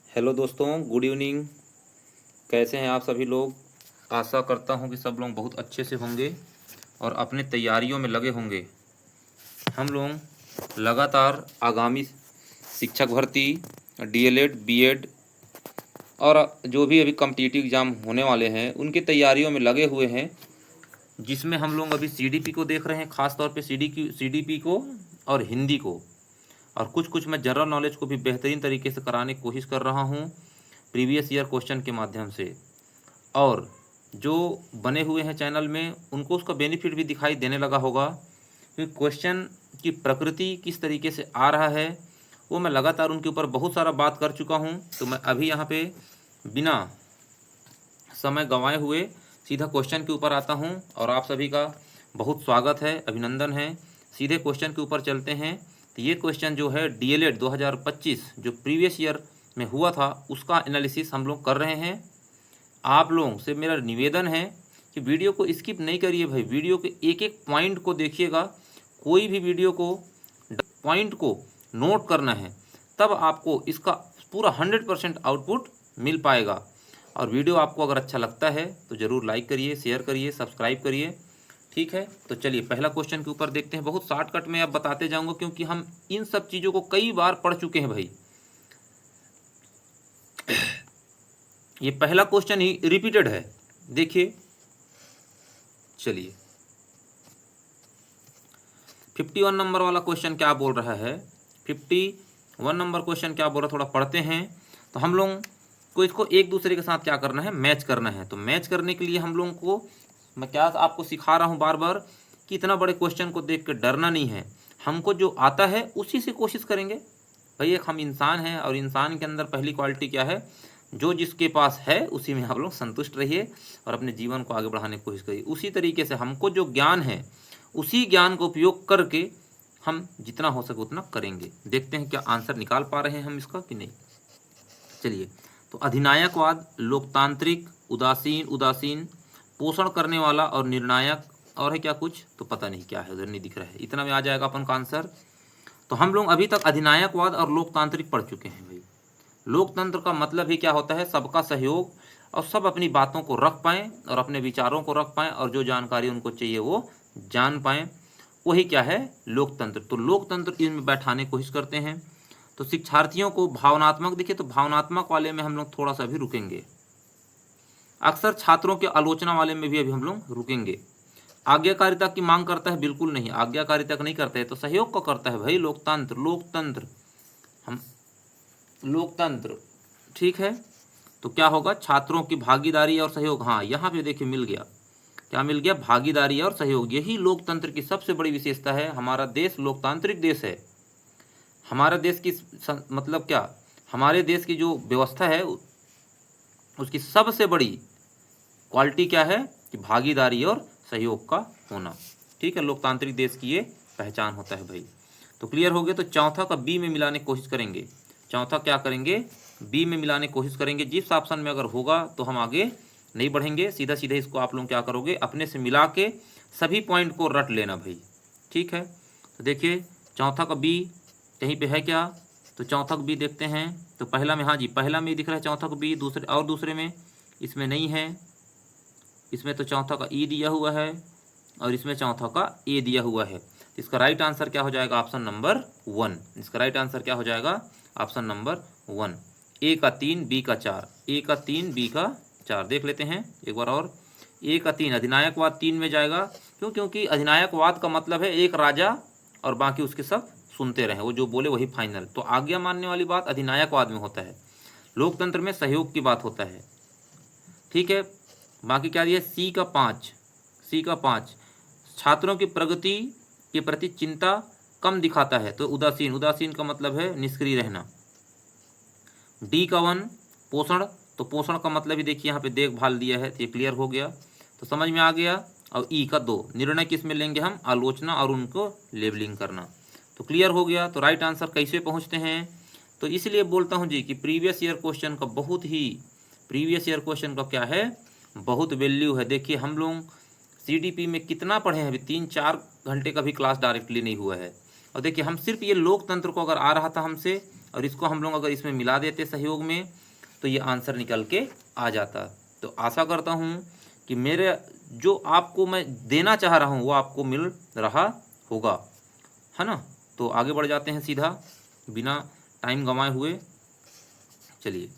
Hello दोस्तों, good evening. कैसे हैं आप सभी लोग। आशा करता हूं कि सब लोग बहुत अच्छे से होंगे और अपने तैयारियों में लगे होंगे। हम लोग लगातार आगामी शिक्षक भर्ती, डीएलएड, बीएड और जो भी अभी कॉम्पिटिटिव एग्ज़ाम होने वाले हैं उनकी तैयारियों में लगे हुए हैं, जिसमें हम लोग अभी सीडीपी को देख रहे हैं, ख़ास तौर पे सीडीपी को और हिंदी को, और कुछ कुछ मैं जनरल नॉलेज को भी बेहतरीन तरीके से कराने की कोशिश कर रहा हूँ प्रीवियस ईयर क्वेश्चन के माध्यम से। और जो बने हुए हैं चैनल में उनको उसका बेनिफिट भी दिखाई देने लगा होगा, क्योंकि क्वेश्चन की प्रकृति किस तरीके से आ रहा है वो मैं लगातार उनके ऊपर बहुत सारा बात कर चुका हूँ। तो मैं अभी यहाँ पे बिना समय गंवाए हुए सीधा क्वेश्चन के ऊपर आता हूँ और आप सभी का बहुत स्वागत है, अभिनंदन है। सीधे क्वेश्चन के ऊपर चलते हैं। तो ये क्वेश्चन जो है डीएलएड 2025 जो प्रीवियस ईयर में हुआ था उसका एनालिसिस हम लोग कर रहे हैं। आप लोगों से मेरा निवेदन है कि वीडियो को स्किप नहीं करिए भाई, वीडियो के एक एक पॉइंट को देखिएगा। कोई भी वीडियो को पॉइंट को नोट करना है, तब आपको इसका पूरा 100% आउटपुट मिल पाएगा। और वीडियो आपको अगर अच्छा लगता है तो ज़रूर लाइक करिए, शेयर करिए, सब्सक्राइब करिए। ठीक है, तो चलिए पहला क्वेश्चन के ऊपर देखते हैं। बहुत शॉर्टकट में अब बताते जाऊंगा क्योंकि हम इन सब चीज़ों को कई बार पढ़ चुके हैं भाई। ये पहला क्वेश्चन ही रिपीटेड है, देखिए। चलिए 51 नंबर वाला क्वेश्चन क्या बोल रहा है। 51 नंबर क्वेश्चन क्या बोल रहा है, थोड़ा पढ़ते हैं। तो हम लोग को इसको एक दूसरे के साथ क्या करना है, मैच करना है। तो मैच करने के लिए हम लोगों को मैं क्या आपको सिखा रहा हूँ बार बार कि इतना बड़े क्वेश्चन को देख कर डरना नहीं है। हमको जो आता है उसी से कोशिश करेंगे भाई। एक हम इंसान हैं और इंसान के अंदर पहली क्वालिटी क्या है, जो जिसके पास है उसी में आप लोग संतुष्ट रहिए और अपने जीवन को आगे बढ़ाने की कोशिश करिए। उसी तरीके से हमको जो ज्ञान है उसी ज्ञान का उपयोग करके हम जितना हो सके उतना करेंगे। देखते हैं क्या आंसर निकाल पा रहे हैं हम इसका कि नहीं। चलिए, तो अधिनायकवाद, लोकतांत्रिक, उदासीन, पोषण करने वाला और निर्णायक, और है क्या कुछ तो पता नहीं क्या है, उधर नहीं दिख रहा है। इतना में आ जाएगा अपन का आंसर। तो हम लोग अभी तक अधिनायकवाद और लोकतांत्रिक पढ़ चुके हैं भाई। लोकतंत्र का मतलब ही क्या होता है, सबका सहयोग और सब अपनी बातों को रख पाएँ और अपने विचारों को रख पाएँ और जो जानकारी उनको चाहिए वो जान पाएँ, वही क्या है, लोकतंत्र। तो लोकतंत्र इनमें बैठाने की कोशिश करते हैं। तो शिक्षार्थियों को भावनात्मक, देखिए तो भावनात्मक वाले में हम लोग थोड़ा सा भी रुकेंगे। अक्सर छात्रों के आलोचना वाले में भी अभी हम लोग रुकेंगे। आज्ञाकारिता की मांग करता है, बिल्कुल नहीं, आज्ञाकारिता का नहीं करता है, तो सहयोग का करता है भाई। लोकतंत्र हम लोकतंत्र, ठीक है। तो क्या होगा, छात्रों की भागीदारी और सहयोग। हाँ, यहाँ पे देखिए मिल गया, क्या मिल गया, भागीदारी और सहयोग। यही लोकतंत्र की सबसे बड़ी विशेषता है। हमारा देश लोकतांत्रिक देश है। हमारा देश की मतलब क्या, हमारे देश की जो व्यवस्था है उसकी सबसे बड़ी क्वालिटी क्या है कि भागीदारी और सहयोग का होना। ठीक है, लोकतांत्रिक देश की ये पहचान होता है भाई। तो क्लियर हो गया। तो चौथा का बी में मिलाने की कोशिश करेंगे। चौथा क्या करेंगे, बी में मिलाने की कोशिश करेंगे। जिस ऑप्शन में अगर होगा तो हम आगे नहीं बढ़ेंगे, सीधा सीधा इसको आप लोग क्या करोगे, अपने से मिला के सभी पॉइंट को रट लेना भाई। ठीक है, तो देखिए चौथा का बी कहीं पे है क्या, तो चौथा का बी देखते हैं। तो पहला में, हाँ जी पहला में दिख रहा है चौथा का बी, दूसरे में इसमें नहीं है। इसमें तो चौथा का ई दिया हुआ है और इसमें चौथा का ए दिया हुआ है। इसका राइट आंसर क्या हो जाएगा, ऑप्शन नंबर 1। इसका राइट आंसर क्या हो जाएगा, ऑप्शन नंबर 1। ए का 3, बी का 4, ए का 3, बी का 4। देख लेते हैं एक बार और। ए का 3 अधिनायकवाद 3 में जाएगा। क्यों, क्योंकि अधिनायकवाद का मतलब है एक राजा और बाकी उसके सब सुनते रहें, वो जो बोले वही फाइनल। तो आज्ञा मानने वाली बात अधिनायकवाद में होता है, लोकतंत्र में सहयोग की बात होता है। ठीक है, बाकी क्या दिया, सी का 5, छात्रों की प्रगति के प्रति चिंता कम दिखाता है, तो उदासीन का मतलब है निष्क्रिय रहना। डी का 1 पोषण, तो पोषण का मतलब ही देखिए यहाँ पे देखभाल दिया है, तो ये क्लियर हो गया, तो समझ में आ गया। और ई का 2 निर्णय किस में लेंगे हम, आलोचना और उनको लेबलिंग करना, तो क्लियर हो गया। तो राइट आंसर कैसे पहुँचते हैं, तो इसलिए बोलता हूँ जी कि प्रीवियस ईयर क्वेश्चन का क्या है, बहुत वैल्यू है। देखिए हम लोग सीडीपी में कितना पढ़े हैं, अभी 3-4 घंटे का भी क्लास डायरेक्टली नहीं हुआ है, और देखिए हम सिर्फ ये लोकतंत्र को अगर आ रहा था हमसे और इसको हम लोग अगर इसमें मिला देते सहयोग में तो ये आंसर निकल के आ जाता। तो आशा करता हूँ कि मेरे जो आपको मैं देना चाह रहा हूँ वो आपको मिल रहा होगा, है ना। तो आगे बढ़ जाते हैं सीधा बिना टाइम गंवाए हुए। चलिए,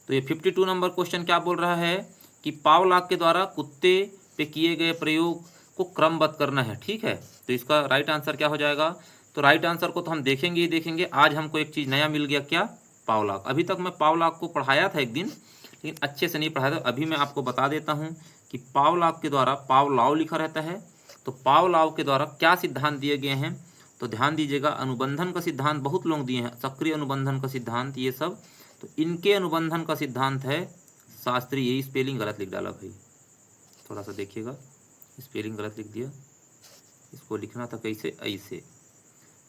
तो ये 52 नंबर क्वेश्चन क्या बोल रहा है कि पावलॉक के द्वारा कुत्ते पे किए गए प्रयोग को क्रमबद्ध करना है। ठीक है, तो इसका राइट आंसर क्या हो जाएगा? तो राइट आंसर को तो हम देखेंगे ही देखेंगे। आज हमको एक चीज़ नया मिल गया, क्या? पावलॉक। अभी तक मैं पावलॉक को पढ़ाया था एक दिन, लेकिन अच्छे से नहीं पढ़ाया था। अभी मैं आपको बता देता हूँ कि पावलॉक के द्वारा, पावलॉव लिखा रहता है, तो पावलॉव के द्वारा क्या सिद्धांत दिए गए हैं। तो ध्यान दीजिएगा, अनुबंधन का सिद्धांत बहुत लोग दिए हैं, सक्रिय अनुबंधन का सिद्धांत, ये सब। तो इनके अनुबंधन का सिद्धांत है शास्त्रीय। यही स्पेलिंग गलत लिख डाला भाई, थोड़ा सा देखिएगा, स्पेलिंग गलत लिख दिया। इसको लिखना था कैसे? ऐसे।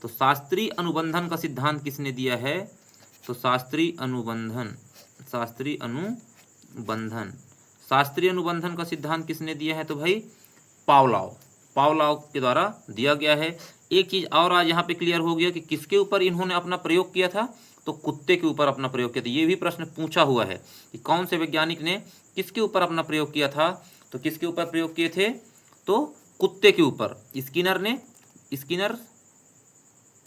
तो शास्त्रीय अनुबंधन का सिद्धांत किसने दिया है? तो शास्त्रीय अनुबंधन, शास्त्रीय अनुबंधन, शास्त्रीय अनुबंधन का सिद्धांत किसने दिया है? तो भाई पावलॉव, पावलॉव के द्वारा दिया गया है। एक चीज़ और आज यहाँ पे क्लियर हो गया कि किसके ऊपर इन्होंने अपना प्रयोग किया था। तो कुत्ते के ऊपर अपना प्रयोग किया था। ये भी प्रश्न पूछा हुआ है कि कौन से वैज्ञानिक ने किसके ऊपर अपना प्रयोग किया था। तो किसके ऊपर प्रयोग किए थे? तो कुत्ते के ऊपर। स्किनर ने,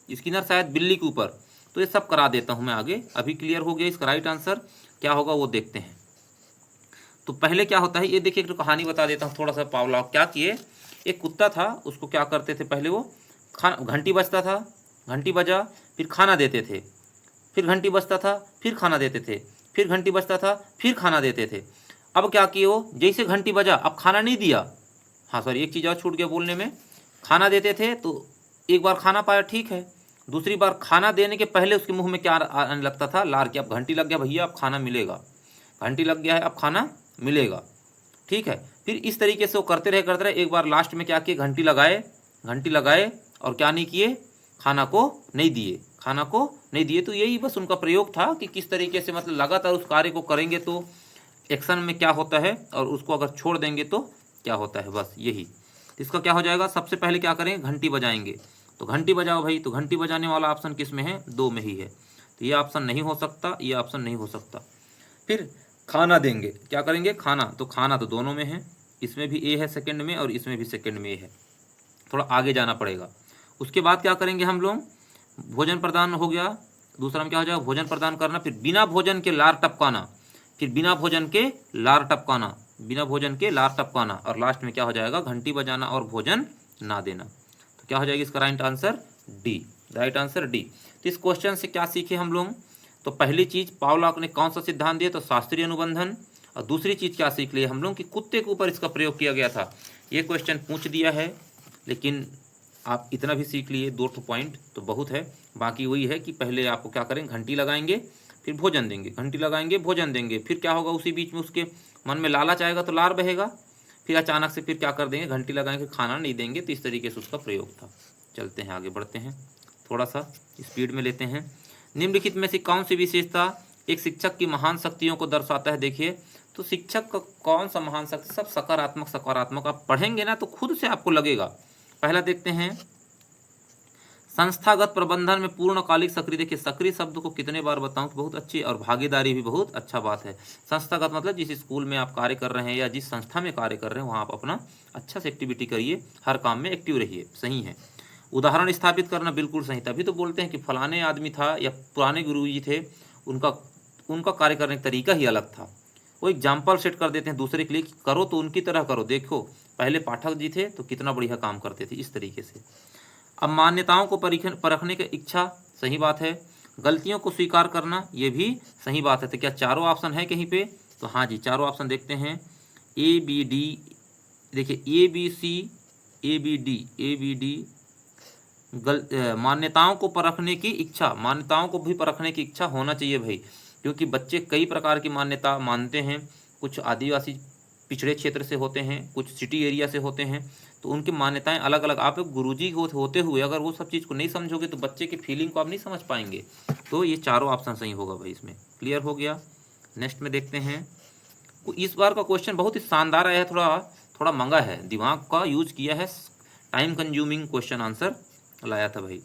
स्किनर शायद बिल्ली के ऊपर। तो ये सब करा देता हूँ मैं आगे। अभी क्लियर हो गया इसका राइट आंसर क्या होगा वो देखते हैं। तो पहले क्या होता है ये देखिए, एक कहानी बता देता हूँ थोड़ा सा। पावलॉव क्या किए, एक कुत्ता था, उसको क्या करते थे पहले, वो घंटी बजता था, घंटी बजा, फिर खाना देते थे, फिर घंटी बजता था, फिर खाना देते थे, फिर घंटी बजता था, फिर खाना देते थे। अब क्या किए वो, जैसे घंटी बजा, अब खाना नहीं दिया। हाँ सॉरी, एक चीज़ और छूट गया बोलने में। खाना देते थे तो एक बार खाना पाया, ठीक है। दूसरी बार खाना देने के पहले उसके मुंह में क्या आने लगता था? लार। कि अब घंटी लग गया भैया, अब खाना मिलेगा, घंटी लग गया है, अब खाना मिलेगा, ठीक है। फिर इस तरीके से वो करते रहे। एक बार लास्ट में क्या किए, घंटी लगाए और क्या नहीं किए, खाना को नहीं दिए, खाना को नहीं दिए। तो यही बस उनका प्रयोग था कि किस तरीके से मतलब लगातार उस कार्य को करेंगे तो एक्शन में क्या होता है, और उसको अगर छोड़ देंगे तो क्या होता है, बस यही। इसका क्या हो जाएगा, सबसे पहले क्या करेंगे, घंटी बजाएंगे। तो घंटी बजाओ भाई, तो घंटी बजाने वाला ऑप्शन किस में है? 2 में ही है। तो ये ऑप्शन नहीं हो सकता, ये ऑप्शन नहीं हो सकता। फिर खाना देंगे, क्या करेंगे, खाना। तो खाना तो दोनों में है, इसमें भी ए है सेकंड में और इसमें भी सेकंड में ए है, थोड़ा आगे जाना पड़ेगा। उसके बाद क्या करेंगे हम लोग, भोजन प्रदान हो गया। दूसरा में क्या हो जाएगा, भोजन प्रदान करना, फिर बिना भोजन के लार टपकाना, फिर बिना भोजन के लार टपकाना, बिना भोजन के लार टपकाना, और लास्ट में क्या हो जाएगा, घंटी बजाना और भोजन ना देना। तो क्या हो जाएगा इसका right answer? D, right answer D. तो इस क्वेश्चन से क्या सीखे हम लोग? तो पहली चीज पावलॉक ने कौन सा सिद्धांत दिया? तो शास्त्रीय अनुबंधन। और दूसरी चीज क्या सीख लिए हम लोग कि कुत्ते के ऊपर इसका प्रयोग किया गया था। ये क्वेश्चन पूछ दिया है, लेकिन आप इतना भी सीख लिए, 2 पॉइंट तो बहुत है। बाकी वही है कि पहले आपको क्या करें, घंटी लगाएंगे, फिर भोजन देंगे, घंटी लगाएंगे, भोजन देंगे, फिर क्या होगा, उसी बीच में उसके मन में लालच आएगा तो लार बहेगा, फिर अचानक से फिर क्या कर देंगे, घंटी लगाएंगे, खाना नहीं देंगे। तो इस तरीके से उसका प्रयोग था। चलते हैं आगे बढ़ते हैं, थोड़ा सा स्पीड में लेते हैं। निम्नलिखित में से कौन सी विशेषता एक शिक्षक की महान शक्तियों को दर्शाता है? देखिए, तो शिक्षक का कौन सा महान शक्ति, सब सकारात्मक सकारात्मक। आप पढ़ेंगे ना तो खुद से आपको लगेगा। पहला देखते हैं, संस्थागत प्रबंधन में पूर्णकालिक सक्रिय। देखिए सक्रिय शब्द को कितने बार बताऊं तो बहुत अच्छी, और भागीदारी भी बहुत अच्छा बात है। संस्थागत मतलब जिस स्कूल में आप कार्य कर रहे हैं या जिस संस्था में कार्य कर रहे हैं वहाँ आप अपना अच्छा से एक्टिविटी करिए, हर काम में एक्टिव रहिए, सही है। उदाहरण स्थापित करना, बिल्कुल सही। तभी तो बोलते हैं कि फलाने आदमी था या पुराने गुरुजी थे, उनका कार्य करने का तरीका ही अलग था। वो एग्जाम्पल सेट कर देते हैं दूसरे के लिए, करो तो उनकी तरह करो, देखो पहले पाठक जी थे तो कितना बढ़िया काम करते थे, इस तरीके से। अब मान्यताओं को परखने की इच्छा, सही बात है। गलतियों को स्वीकार करना, ये भी सही बात है। तो क्या चारों ऑप्शन है कहीं पे? तो हाँ जी, चारों ऑप्शन देखते हैं। ए बी डी, देखिए A B C, A B D, मान्यताओं को परखने की इच्छा, मान्यताओं को भी परखने की इच्छा होना चाहिए भाई, क्योंकि बच्चे कई प्रकार की मान्यता मानते हैं। कुछ आदिवासी पिछड़े क्षेत्र से होते हैं, कुछ सिटी एरिया से होते हैं, तो उनकी मान्यताएं अलग अलग। आप गुरुजी होते हुए अगर वो सब चीज़ को नहीं समझोगे तो बच्चे की फीलिंग को आप नहीं समझ पाएंगे। तो ये चारों ऑप्शन सही होगा भाई इसमें। क्लियर हो गया। नेक्स्ट में देखते हैं, इस बार का क्वेश्चन बहुत ही शानदार आया है, थोड़ा महंगा है, दिमाग का यूज किया है, टाइम कंज्यूमिंग क्वेश्चन आंसर लाया था भाई।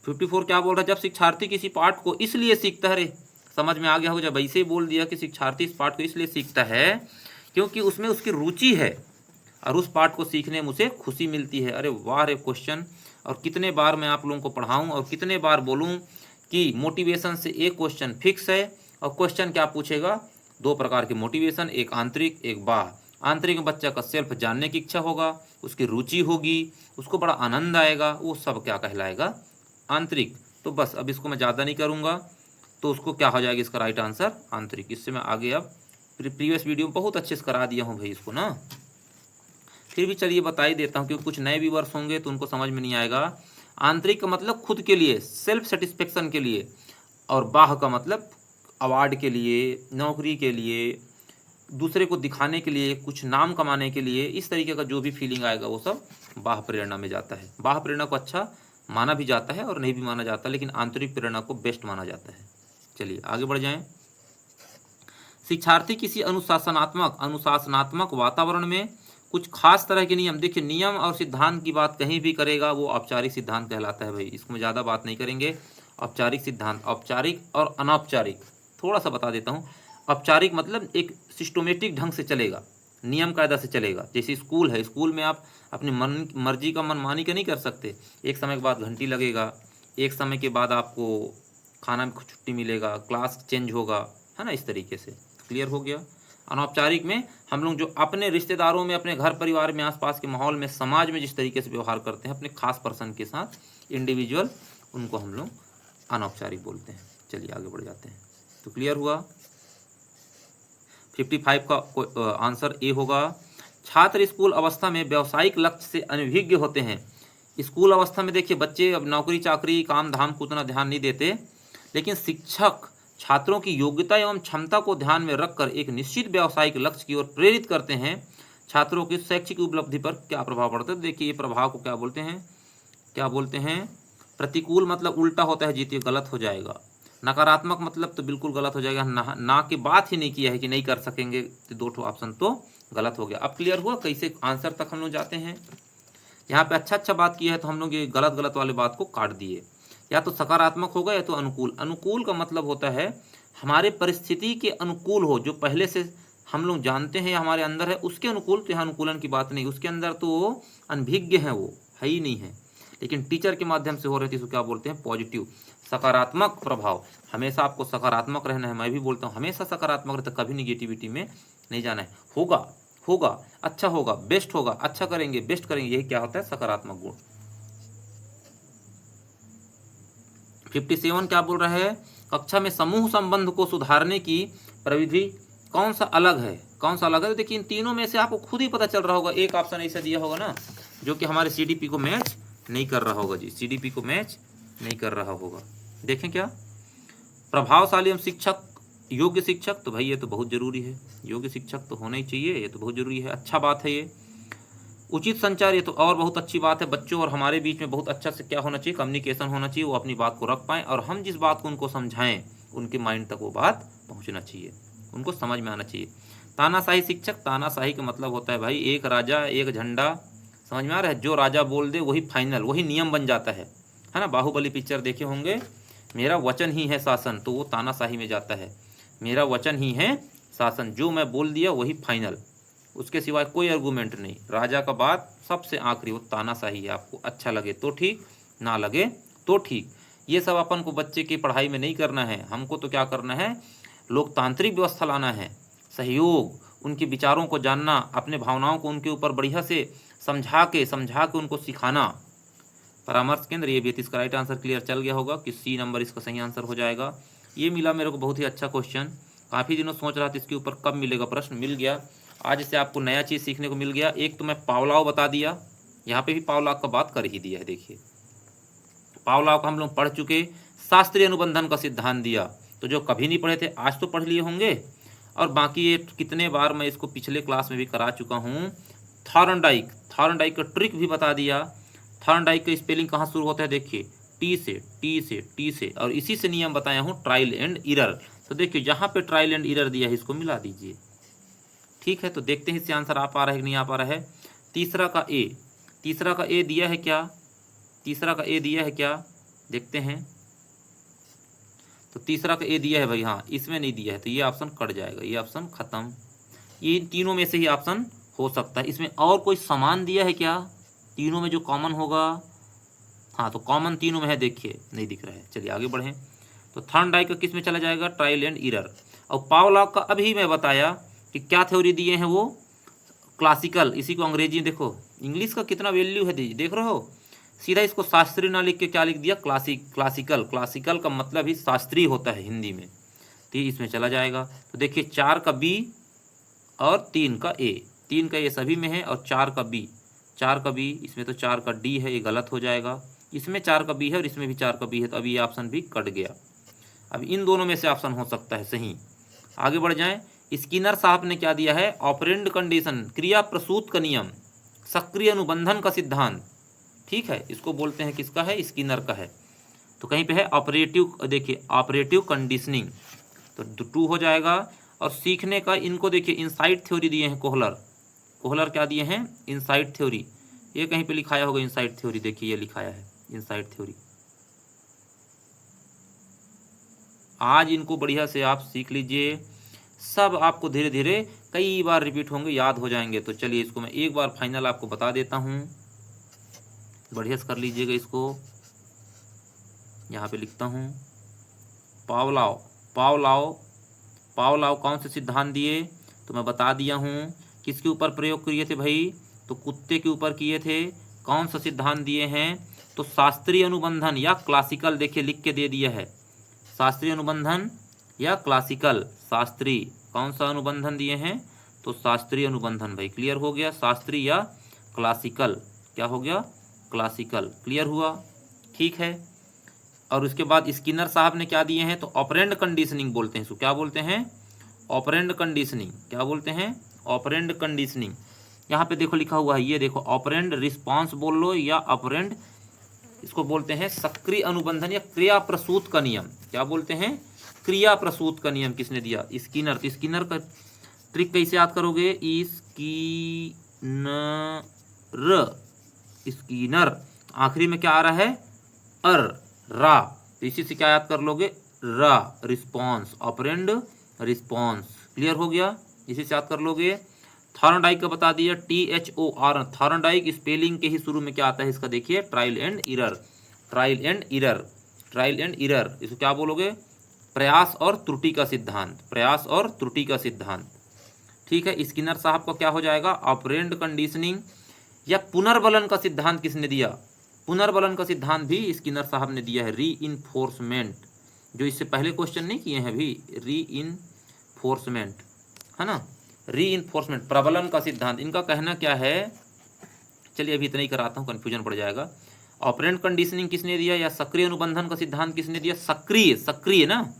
54 क्या बोल रहा है, जब शिक्षार्थी किसी पाठ को इसलिए सीखता है, रे समझ में आ गया हो, जब ऐसे ही बोल दिया कि शिक्षार्थी इस पाठ को इसलिए सीखता है क्योंकि उसमें उसकी रुचि है और उस पाठ को सीखने में उसे खुशी मिलती है। अरे वाह रे क्वेश्चन, और कितने बार मैं आप लोगों को पढ़ाऊं और कितने बार बोलूं कि मोटिवेशन से एक क्वेश्चन फिक्स है। और क्वेश्चन क्या पूछेगा, दो प्रकार के मोटिवेशन, एक आंतरिक एक बाह्य। आंतरिक में बच्चा का सेल्फ जानने की इच्छा होगा, उसकी रुचि होगी, उसको बड़ा आनंद आएगा, वो सब क्या कहलाएगा, आंतरिक। तो बस अब इसको मैं ज़्यादा नहीं करूँगा, तो उसको क्या हो जाएगा इसका राइट आंसर आंतरिक। इससे मैं आगे अब प्रीवियस वीडियो में बहुत अच्छे से करा दिया हूँ भाई इसको ना, फिर भी चलिए बता ही देता हूँ क्योंकि कुछ नए व्यूअर्स होंगे तो उनको समझ में नहीं आएगा। आंतरिक का मतलब खुद के लिए, सेल्फ सेटिस्फेक्शन के लिए, और बाह्य का मतलब अवार्ड के लिए, नौकरी के लिए, दूसरे को दिखाने के लिए, कुछ नाम कमाने के लिए, इस तरीके का जो भी फीलिंग आएगा वो सब बाह्य प्रेरणा में जाता है। बाह्य प्रेरणा को अच्छा माना भी जाता है और नहीं भी माना जाता, लेकिन आंतरिक प्रेरणा को बेस्ट माना जाता है। चलिए आगे बढ़ जाएं। शिक्षार्थी किसी अनुशासनात्मक वातावरण में कुछ खास तरह के नियम, देखिए नियम और सिद्धांत की बात कहीं भी करेगा वो औपचारिक सिद्धांत कहलाता है भाई, इसको में ज़्यादा बात नहीं करेंगे। औपचारिक सिद्धांत, औपचारिक और अनौपचारिक, थोड़ा सा बता देता हूँ। औपचारिक मतलब एक सिस्टमेटिक ढंग से चलेगा, नियम कायदा से चलेगा। जैसे स्कूल है, स्कूल में आप अपनी मर्जी का मनमानी का नहीं कर सकते। एक समय के बाद घंटी लगेगा, एक समय के बाद आपको खाना में छुट्टी मिलेगा, क्लास चेंज होगा, है ना, इस तरीके से। क्लियर हो गया। अनौपचारिक में हम लोग जो अपने रिश्तेदारों में, अपने घर परिवार में, आसपास के माहौल में, समाज में जिस तरीके से व्यवहार करते हैं अपने खास पर्सन के साथ, इंडिविजुअल, उनको हम लोग अनौपचारिक बोलते हैं। चलिए आगे बढ़ जाते हैं। तो क्लियर हुआ। 55 का आंसर ए होगा। छात्र स्कूल अवस्था में व्यावसायिक लक्ष्य से अनभिज्ञ होते हैं। स्कूल अवस्था में देखिए बच्चे अब नौकरी चाकरी काम धाम को उतना ध्यान नहीं देते, लेकिन शिक्षक छात्रों की योग्यता एवं क्षमता को ध्यान में रखकर एक निश्चित व्यावसायिक लक्ष्य की ओर प्रेरित करते हैं। छात्रों की शैक्षिक उपलब्धि पर क्या प्रभाव पड़ता है, देखिए ये प्रभाव को क्या बोलते हैं, क्या बोलते हैं, प्रतिकूल मतलब उल्टा होता है जीत, ये गलत हो जाएगा। नकारात्मक मतलब तो बिल्कुल गलत हो जाएगा, ना की बात ही नहीं किया है कि नहीं कर सकेंगे, तो दो ठो ऑप्शन तो गलत हो गया। अब क्लियर हुआ कैसे आंसर तक हम लोग जाते हैं। यहाँ पे अच्छा बात किया है तो हम लोग ये गलत वाले बात को काट दिए। या तो सकारात्मक होगा या तो अनुकूल। अनुकूल का मतलब होता है हमारे परिस्थिति के अनुकूल हो, जो पहले से हम लोग जानते हैं या हमारे अंदर है उसके अनुकूल। तो यहाँ अनुकूलन की बात नहीं, उसके अंदर तो अनभिज्ञ है, वो है ही नहीं है, लेकिन टीचर के माध्यम से हो रही थी, इसको क्या बोलते हैं, पॉजिटिव, सकारात्मक प्रभाव। हमेशा आपको सकारात्मक रहना है, मैं भी बोलता हूँ हमेशा सकारात्मक रहता, कभी निगेटिविटी में नहीं जाना है। होगा अच्छा होगा, बेस्ट होगा, अच्छा करेंगे, बेस्ट करेंगे, यही क्या होता है, सकारात्मक गुण। 57 क्या बोल रहा है, कक्षा में समूह संबंध को सुधारने की प्रविधि कौन सा अलग है, कौन सा अलग है। तो देखिए इन तीनों में से आपको खुद ही पता चल रहा होगा, एक ऑप्शन ऐसा दिया होगा ना जो कि हमारे सीडीपी को मैच नहीं कर रहा होगा जी, सीडीपी को मैच नहीं कर रहा होगा। देखें क्या, प्रभावशाली एवं शिक्षक, योग्य शिक्षक, तो भाई ये तो बहुत जरूरी है, योग्य शिक्षक तो होना ही चाहिए, ये तो बहुत जरूरी है, अच्छा बात है ये। उचित संचार, ये तो और बहुत अच्छी बात है, बच्चों और हमारे बीच में बहुत अच्छा से क्या होना चाहिए, कम्युनिकेशन होना चाहिए, वो अपनी बात को रख पाएँ और हम जिस बात को उनको समझाएं उनके माइंड तक वो बात पहुंचना चाहिए, उनको समझ में आना चाहिए। तानाशाही शिक्षक, तानाशाही का मतलब होता है भाई एक राजा एक झंडा, समझ में आ रहा है, जो राजा बोल दे वही फाइनल, वही नियम बन जाता है ना। बाहुबली पिक्चर देखे होंगे, मेरा वचन ही है शासन, तो वो तानाशाही में जाता है, मेरा वचन ही है शासन, जो मैं बोल दिया वही फाइनल, उसके सिवाय कोई आर्गूमेंट नहीं, राजा का बात सबसे आखिरी, वो तानाशाही है। आपको अच्छा लगे तो ठीक, ना लगे तो ठीक। ये सब अपन को बच्चे की पढ़ाई में नहीं करना है, हमको तो क्या करना है, लोकतांत्रिक व्यवस्था लाना है, सहयोग, उनके विचारों को जानना, अपने भावनाओं को उनके ऊपर बढ़िया से समझा के उनको सिखाना। परामर्श केंद्र, ये भी इसका राइट आंसर क्लियर चल गया होगा कि सी नंबर इसका सही आंसर हो जाएगा। ये मिला मेरे को बहुत ही अच्छा क्वेश्चन, काफ़ी दिनों सोच रहा था इसके ऊपर कब मिलेगा प्रश्न, मिल गया। आज से आपको नया चीज़ सीखने को मिल गया। एक तो मैं पावलाव बता दिया, यहाँ पे भी पावलाव का बात कर ही दिया है। देखिए पावलाव का हम लोग पढ़ चुके, शास्त्रीय अनुबंधन का सिद्धांत दिया, तो जो कभी नहीं पढ़े थे आज तो पढ़ लिए होंगे, और बाकी ये कितने बार मैं इसको पिछले क्लास में भी करा चुका हूँ। थॉर्नडाइक का ट्रिक भी बता दिया। थॉर्नडाइक का स्पेलिंग कहाँ शुरू होता है, देखिए टी से, और इसी से नियम बताया हूँ ट्रायल एंड इरर। तो देखिए जहाँ पे ट्रायल एंड इरर दिया है इसको मिला दीजिए, ठीक है। तो देखते हैं इससे आंसर आ पा रहा है कि नहीं आ पा रहा है। तीसरा का ए दिया है क्या, तीसरा का ए दिया है क्या, देखते हैं। तो तीसरा का ए दिया है भाई, हाँ इसमें नहीं दिया है, तो ये ऑप्शन कट जाएगा, ये ऑप्शन खत्म। ये तीनों में से ही ऑप्शन हो सकता है। इसमें और कोई समान दिया है क्या, तीनों में जो कॉमन होगा? हाँ तो कॉमन तीनों में है, देखिए नहीं दिख रहा है। चलिए आगे बढ़ें। तो थॉर्नडाइक का किस में चला जाएगा? Trial and error. और पावलॉव का अभी मैं बताया कि क्या थ्योरी दिए हैं वो, क्लासिकल। इसी को अंग्रेजी देखो, इंग्लिश का कितना वैल्यू है देख रहे हो। सीधा इसको शास्त्रीय ना लिख के क्या लिख दिया? क्लासिकल। क्लासिकल का मतलब ही शास्त्रीय होता है हिंदी में, तो ये इसमें चला जाएगा। तो देखिए 4 का बी और 3 का ए, 3 का ए सभी में है और 4 का बी, 4 का बी, इसमें तो 4 का डी है, ये गलत हो जाएगा। इसमें 4 का बी है और इसमें भी 4 का बी है, तो अभी ये ऑप्शन भी कट गया। अब इन दोनों में से ऑप्शन हो सकता है सही। आगे बढ़ जाएं। स्किनर साहब ने क्या दिया है? ऑपरेंड कंडीशन, क्रिया प्रसूत का नियम, सक्रिय अनुबंधन का सिद्धांत। ठीक है, इसको बोलते हैं, किसका है? स्किनर का है। तो कहीं पे है ऑपरेटिव, देखिए ऑपरेटिव कंडीशनिंग, तो 2 हो जाएगा। और सीखने का इनको देखिए इनसाइट थ्योरी दिए हैं कोहलर क्या दिए हैं? Insight theory. ये कहीं पे लिखाया होगा इनसाइट थ्योरी, देखिए ये लिखाया है इनसाइट थ्योरी। आज इनको बढ़िया से आप सीख लीजिए, सब आपको धीरे धीरे कई बार रिपीट होंगे, याद हो जाएंगे। तो चलिए इसको मैं एक बार फाइनल आपको बता देता हूँ, बढ़िया से कर लीजिएगा इसको। यहाँ पे लिखता हूँ पावलॉव कौन से सिद्धांत दिए? तो मैं बता दिया हूँ। किसके ऊपर प्रयोग किए थे भाई? तो कुत्ते के ऊपर किए थे। कौन सा सिद्धांत दिए हैं? तो शास्त्रीय अनुबंधन या क्लासिकल, देखिए लिख के दे दिया है, शास्त्रीय अनुबंधन या क्लासिकल। शास्त्रीय, कौन सा अनुबंधन दिए हैं? तो शास्त्रीय अनुबंधन भाई, क्लियर हो गया। शास्त्रीय या क्लासिकल, क्या हो गया? क्लासिकल, क्लियर हुआ, ठीक है। और उसके बाद स्किनर साहब ने क्या दिए हैं? तो ऑपरेंड कंडीशनिंग बोलते हैं इसको, क्या बोलते हैं? Operand conditioning. क्या बोलते हैं? Operand conditioning. यहाँ पे देखो लिखा हुआ है, ये देखो ऑपरेंड रिस्पॉन्स बोल लो या ऑपरेंड, इसको बोलते हैं सक्रिय अनुबंधन या क्रिया प्रसूत का नियम। क्या बोलते हैं? क्रिया प्रसूत का नियम। किसने दिया? स्किनर। तो स्किनर का ट्रिक कैसे याद करोगे? स्किनर, आखिरी में क्या आ रहा है? रा, तो इसी से क्या याद कर लोगे? रा, रिस्पॉन्स, ऑपरेंड रिस्पॉन्स, क्लियर हो गया, इसी से याद कर लोगे। थॉर्नडाइक का बता दिया, THOR। थॉर्नडाइक स्पेलिंग के ही शुरू में क्या आता है इसका? देखिए ट्रायल एंड एरर। इसको क्या बोलोगे? प्रयास और त्रुटि का सिद्धांत। ठीक है। स्किनर साहब का क्या हो जाएगा? ऑपरेंड कंडीशनिंग या पुनर्बलन का सिद्धांत किसने दिया? पुनर्बलन का सिद्धांत भी स्किनर साहब ने दिया है। रीइंफोर्समेंट, जो इससे पहले क्वेश्चन नहीं किए हैं भी, रीइंफोर्समेंट है ना, रीइंफोर्समेंट, प्रबलन का सिद्धांत। इनका कहना क्या है? चलिए अभी इतना ही कराता हूँ, कन्फ्यूजन पड़ जाएगा। ऑपरेंट कंडीशनिंग किसने दिया या सक्रिय अनुबंधन का सिद्धांत किसने दिया? सक्रिय ना,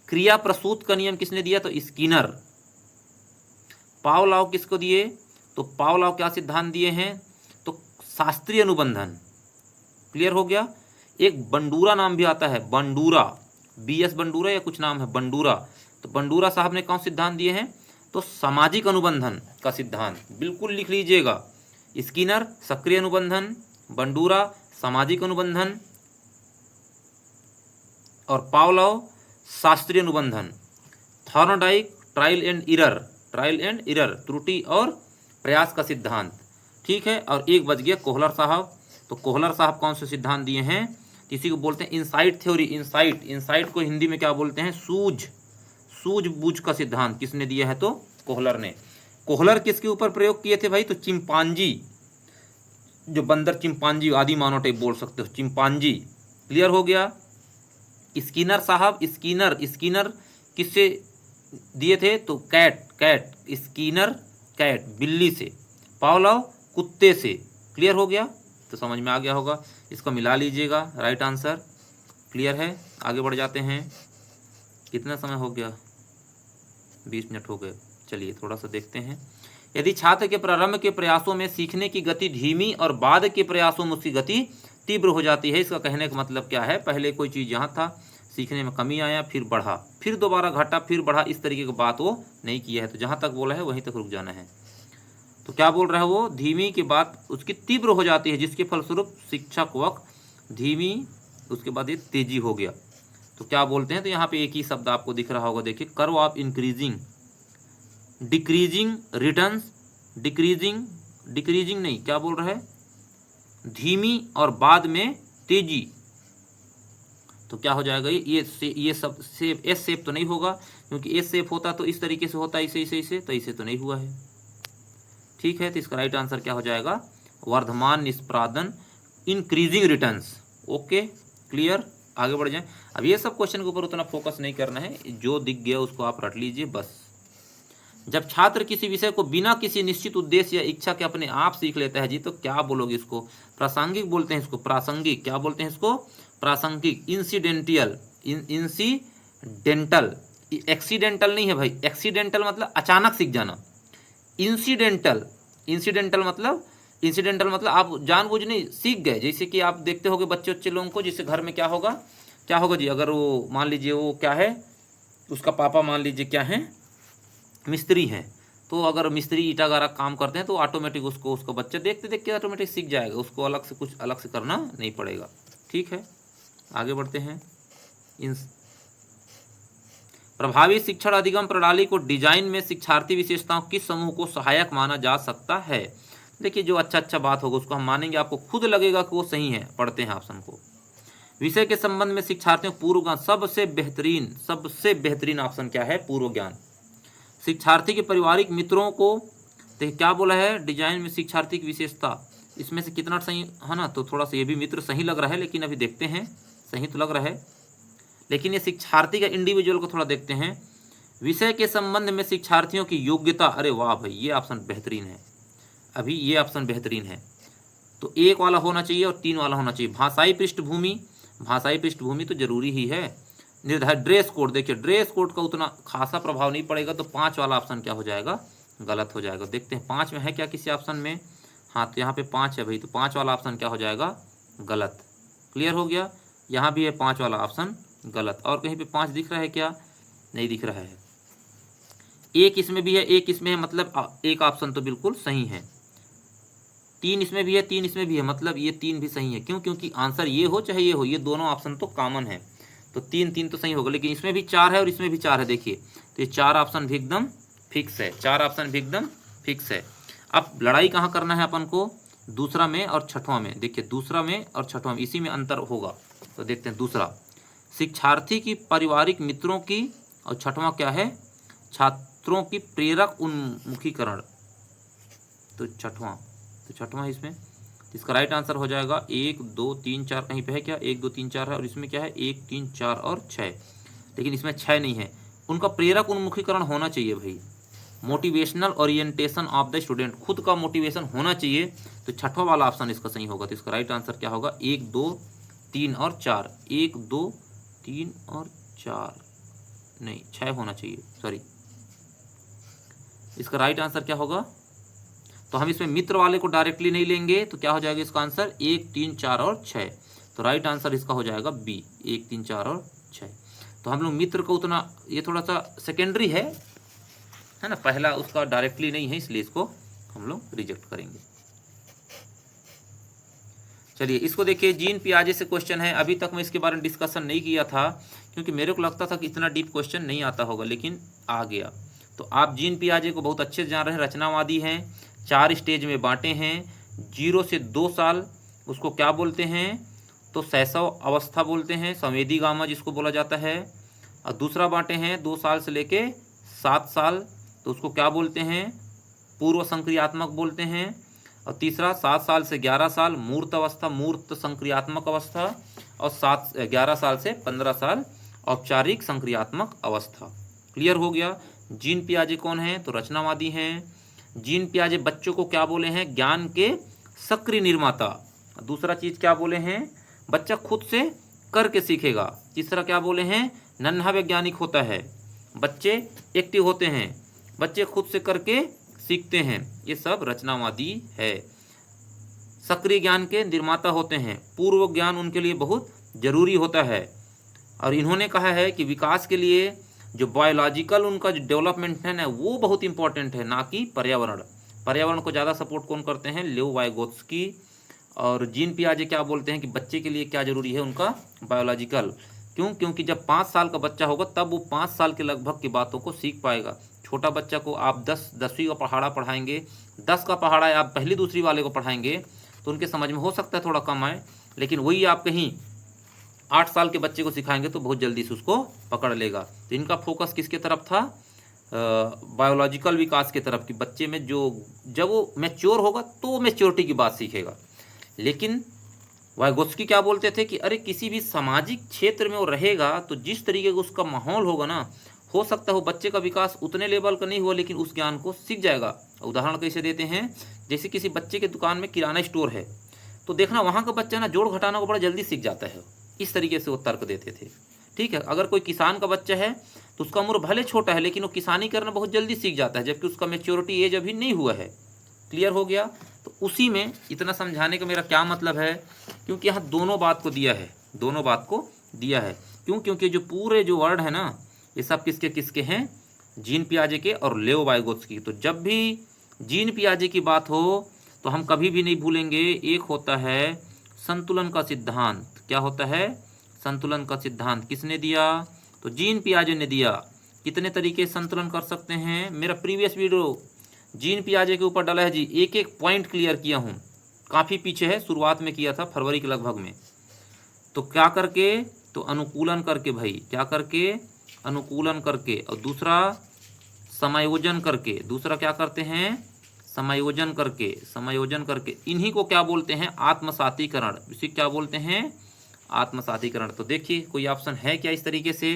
क्रिया प्रसूत का नियम किसने दिया? तो स्किनर। पावलॉव किसको दिए? तो पावलॉव क्या सिद्धांत दिए हैं? तो शास्त्रीय अनुबंधन, क्लियर हो गया। एक बंडूरा नाम भी आता है, बंडूरा, BS बंडूरा या कुछ नाम है, बंडूरा। तो बंडूरा साहब ने कौन सिद्धांत दिए हैं? तो सामाजिक अनुबंधन का सिद्धांत, बिल्कुल लिख लीजिएगा। स्किनर सक्रिय अनुबंधन, बंडूरा सामाजिक अनुबंधन, और पावलॉव शास्त्रीय अनुबंधन। थॉर्नडाइक ट्रायल एंड एरर, त्रुटि और प्रयास का सिद्धांत। ठीक है। और एक बच गया कोहलर साहब। तो कोहलर साहब कौन से सिद्धांत दिए हैं? किसी को बोलते हैं इनसाइट थ्योरी। इनसाइट को हिंदी में क्या बोलते हैं? सूझबूझ का सिद्धांत किसने दिया है? तो कोहलर ने। कोहलर किसके ऊपर प्रयोग किए थे भाई? तो चिंपांजी, जो बंदर, चिंपांजी, आदि मानव टाइप बोल सकते हो, चिंपांजी, क्लियर हो गया। स्किनर साहब, स्किनर किससे दिए थे? तो कैट, स्किनर कैट, बिल्ली से। पावलॉव कुत्ते से, क्लियर हो गया। तो समझ में आ गया होगा, इसको मिला लीजिएगा, राइट आंसर, क्लियर है। आगे बढ़ जाते हैं। कितना समय हो गया? 20 मिनट हो गए। चलिए थोड़ा सा देखते हैं। यदि छात्र के प्रारंभ के प्रयासों में सीखने की गति धीमी और बाद के प्रयासों में उसकी गति तीव्र हो जाती है, इसका कहने का मतलब क्या है? पहले कोई चीज़ यहाँ था, सीखने में कमी आया, फिर बढ़ा, फिर दोबारा घटा, फिर बढ़ा, इस तरीके की बात वो नहीं किया है। तो जहाँ तक बोला है वहीं तक रुक जाना है। तो क्या बोल रहा है वो? धीमी की बात उसकी तीव्र हो जाती है, जिसके फलस्वरूप शिक्षक वक्त धीमी उसके बाद ये तेजी हो गया, तो क्या बोलते हैं? तो यहाँ पे एक ही शब्द आपको दिख रहा होगा, देखिए, curve of increasing, decreasing returns, decreasing नहीं, क्या बोल रहा है? धीमी और बाद में तेजी। तो क्या हो जाएगा? ये सब शेप, एस शेप तो नहीं होगा, क्योंकि एस शेप होता तो इस तरीके से होता, इसे, तो इसे तो नहीं हुआ है। ठीक है, तो इसका राइट आंसर क्या हो जाएगा? वर्धमान निष्पादन, इंक्रीजिंग रिटर्न्स। ओके, क्लियर, आगे बढ़ जाएं। अब ये सब क्वेश्चन के ऊपर उतना फोकस नहीं करना है, जो दिख गया उसको आप रट लीजिए बस। जब छात्र किसी विषय को बिना किसी निश्चित उद्देश्य या इच्छा के अपने आप सीख लेता है जी, तो क्या बोलोगे इसको? प्रासंगिक बोलते हैं इसको, प्रासंगिक। क्या बोलते हैं इसको? प्रासंगिक। इंसिडेंटियल, इंसिडेंटल, एक्सीडेंटल नहीं है भाई, एक्सीडेंटल मतलब अचानक सीख जाना। इंसिडेंटल मतलब आप जानबूझ नहीं सीख गए। जैसे कि आप देखते होगे बच्चे लोगों को, जिससे घर में क्या होगा जी, अगर वो मान लीजिए वो क्या है, उसका पापा मान लीजिए क्या है, मिस्त्री हैं, तो अगर मिस्त्री ईटा गारा काम करते हैं तो ऑटोमेटिक उसको बच्चा देखते देख के ऑटोमेटिक सीख जाएगा, उसको कुछ अलग से करना नहीं पड़ेगा। ठीक है, आगे बढ़ते हैं। इन प्रभावी शिक्षण अधिगम प्रणाली को डिजाइन में शिक्षार्थी विशेषताओं किस समूह को सहायक माना जा सकता है? देखिए, जो अच्छा बात होगा उसको हम मानेंगे, आपको खुद लगेगा कि वो सही है। पढ़ते हैं ऑप्शन को। विषय के संबंध में शिक्षार्थियों को पूर्व ज्ञान, सबसे बेहतरीन ऑप्शन क्या है? पूर्व ज्ञान। शिक्षार्थी के पारिवारिक मित्रों को, तो क्या बोला है? डिजाइन में शिक्षार्थी की विशेषता, इसमें से कितना सही है ना? तो थोड़ा सा ये भी मित्र सही लग रहा है, लेकिन अभी देखते हैं, सही तो लग रहा है, लेकिन ये शिक्षार्थी का इंडिविजुअल को थोड़ा देखते हैं। विषय के संबंध में शिक्षार्थियों की योग्यता, अरे वाह भाई, ये ऑप्शन बेहतरीन है, अभी ये ऑप्शन बेहतरीन है। तो एक वाला होना चाहिए और 3 वाला होना चाहिए। भाषाई पृष्ठभूमि तो जरूरी ही है। निर्धारित ड्रेस कोड, देखिए ड्रेस कोड का उतना खासा प्रभाव नहीं पड़ेगा, तो 5 वाला ऑप्शन क्या हो जाएगा? गलत हो जाएगा। देखते हैं 5 में है क्या किसी ऑप्शन में? हाँ, तो यहाँ पे 5 है भाई, तो 5 वाला ऑप्शन क्या हो जाएगा? गलत। क्लियर हो गया, यहाँ भी है 5 वाला ऑप्शन गलत। और कहीं पे 5 दिख रहा है क्या? नहीं दिख रहा है। एक इसमें भी है, एक इसमें है, मतलब एक ऑप्शन तो बिल्कुल सही है। 3 इसमें भी है, 3 इसमें भी है, मतलब ये 3 भी सही है। क्यों? क्योंकि आंसर ये हो चाहे ये हो, ये दोनों ऑप्शन तो कॉमन है, तो 3 तो सही होगा। लेकिन इसमें भी 4 है और इसमें भी 4 है, देखिए, तो ये 4 ऑप्शन भी एकदम फिक्स है, 4 ऑप्शन भी एकदम फिक्स है। अब लड़ाई कहाँ करना है अपन को? दूसरा में और छठवां में। देखिए, दूसरा में और छठवां में, इसी में अंतर होगा। तो देखते हैं दूसरा, शिक्षार्थी की पारिवारिक मित्रों की, और छठवां क्या है? छात्रों की प्रेरक उन्मुखीकरण। तो छठवां इसमें, इसका राइट आंसर हो जाएगा 1 2 3 4। कहीं पे है क्या? 1 2 3 4 है, और इसमें क्या है? 1 3 4 और 6, लेकिन इसमें 6 नहीं है। उनका प्रेरक उन्मुखीकरण होना चाहिए भाई, motivational orientation of the student, खुद का मोटिवेशन होना चाहिए। तो छठवां वाला ऑप्शन इसका सही होगा। तो इसका राइट आंसर क्या होगा? 1 2 3 और 4, 1 2 3 और 4 नहीं, 6 होना चाहिए, सॉरी। इसका राइट आंसर क्या होगा? तो हम इसमें मित्र वाले को डायरेक्टली नहीं लेंगे, तो क्या हो जाएगा इसका आंसर? 1 3 4 और 6। तो राइट आंसर इसका हो जाएगा बी, 1 3 4 और 6। तो हम लोग मित्र को उतना, ये थोड़ा सा सेकेंडरी है ना, पहला उसका डायरेक्टली नहीं है, इसलिए इसको हम लोग रिजेक्ट करेंगे। चलिए, इसको देखिए, जीन पियाजे से क्वेश्चन है। अभी तक मैं इसके बारे में डिस्कशन नहीं किया था, क्योंकि मेरे को लगता था कि इतना डीप क्वेश्चन नहीं आता होगा, लेकिन आ गया। तो आप जीन पियाजे को बहुत अच्छे से जान रहे हैं, रचनावादी हैं, 4 स्टेज में बांटे हैं। 0 से 2 साल उसको क्या बोलते हैं? तो शैशव अवस्था बोलते हैं, संवेदी गामा जिसको बोला जाता है। और दूसरा बांटे हैं 2 साल से लेके 7 साल, तो उसको क्या बोलते हैं? पूर्व संक्रियात्मक बोलते हैं। और तीसरा 7 साल से 11 साल मूर्त अवस्था, मूर्त संक्रियात्मक अवस्था। और 11 साल से 15 साल औपचारिक संक्रियात्मक अवस्था। क्लियर हो गया? जीन पियाजे कौन है? तो रचनावादी हैं। जीन पियाजे बच्चों को क्या बोले हैं? ज्ञान के सक्रिय निर्माता। दूसरा चीज क्या बोले हैं? बच्चा खुद से करके सीखेगा। तीसरा क्या बोले हैं? नन्हा वैज्ञानिक होता है, बच्चे एक्टिव होते हैं, बच्चे खुद से करके सीखते हैं। ये सब रचनावादी है। सक्रिय ज्ञान के निर्माता होते हैं, पूर्व ज्ञान उनके लिए बहुत जरूरी होता है। और इन्होंने कहा है कि विकास के लिए जो बायोलॉजिकल उनका जो डेवलपमेंट है ना, वो बहुत इंपॉर्टेंट है, ना कि पर्यावरण। पर्यावरण को ज़्यादा सपोर्ट कौन करते हैं? लेव वाइगोत्स्की और जीन पियाजे क्या बोलते हैं कि बच्चे के लिए क्या जरूरी है, उनका बायोलॉजिकल। क्यों? क्योंकि जब 5 साल का बच्चा होगा तब वो 5 साल के लगभग की बातों को सीख पाएगा। छोटा बच्चा को आप 10वीं का पहाड़ा पढ़ाएंगे, 10 का पहाड़ा आप पहली दूसरी वाले को पढ़ाएंगे तो उनके समझ में हो सकता है थोड़ा कम आए, लेकिन वही आप कहीं 8 साल के बच्चे को सिखाएंगे तो बहुत जल्दी से उसको पकड़ लेगा। तो इनका फोकस किसके तरफ था? बायोलॉजिकल विकास की तरफ, कि बच्चे में जो जब वो मैच्योर होगा तो मैच्योरिटी की बात सीखेगा। लेकिन वाइगोत्स्की क्या बोलते थे कि अरे किसी भी सामाजिक क्षेत्र में वो रहेगा तो जिस तरीके का उसका माहौल होगा ना, हो सकता है वो बच्चे का विकास उतने लेवल का नहीं हुआ लेकिन उस ज्ञान को सीख जाएगा। उदाहरण कैसे देते हैं, जैसे किसी बच्चे के दुकान में किराना स्टोर है तो देखना वहाँ का बच्चा ना जोड़ घटाना को बड़ा जल्दी सीख जाता है। इस तरीके से वो तर्क देते थे। ठीक है, अगर कोई किसान का बच्चा है तो उसका उम्र भले छोटा है लेकिन वो किसानी करना बहुत जल्दी सीख जाता है, जबकि उसका मैच्योरिटी एज अभी नहीं हुआ है। क्लियर हो गया? तो उसी में इतना समझाने का मेरा क्या मतलब है, क्योंकि यहाँ दोनों बात को दिया है, दोनों बात को दिया है। क्यों? क्योंकि जो पूरे जो वर्ड है ना, ये सब किसके किसके हैं? जीन पियाजे के और लेओ वाइगोत्स्की। तो जब भी जीन पियाजे की बात हो तो हम कभी भी नहीं भूलेंगे, एक होता है संतुलन का सिद्धांत। क्या होता है? संतुलन का सिद्धांत किसने दिया? तो जीन पियाजे ने दिया। कितने तरीके से संतुलन कर सकते हैं? मेरा प्रीवियस वीडियो जीन पियाजे के ऊपर डाला है जी, एक एक पॉइंट क्लियर किया हूँ। काफ़ी पीछे है, शुरुआत में किया था फरवरी के लगभग में। तो क्या करके? तो अनुकूलन करके भाई, क्या करके? अनुकूलन करके। और दूसरा समायोजन करके। दूसरा क्या करते हैं? समायोजन करके। समायोजन करके इन्हीं को क्या बोलते हैं? आत्मसातीकरण। इसे क्या बोलते हैं? आत्मसातीकरण। तो देखिए कोई ऑप्शन है क्या इस तरीके से?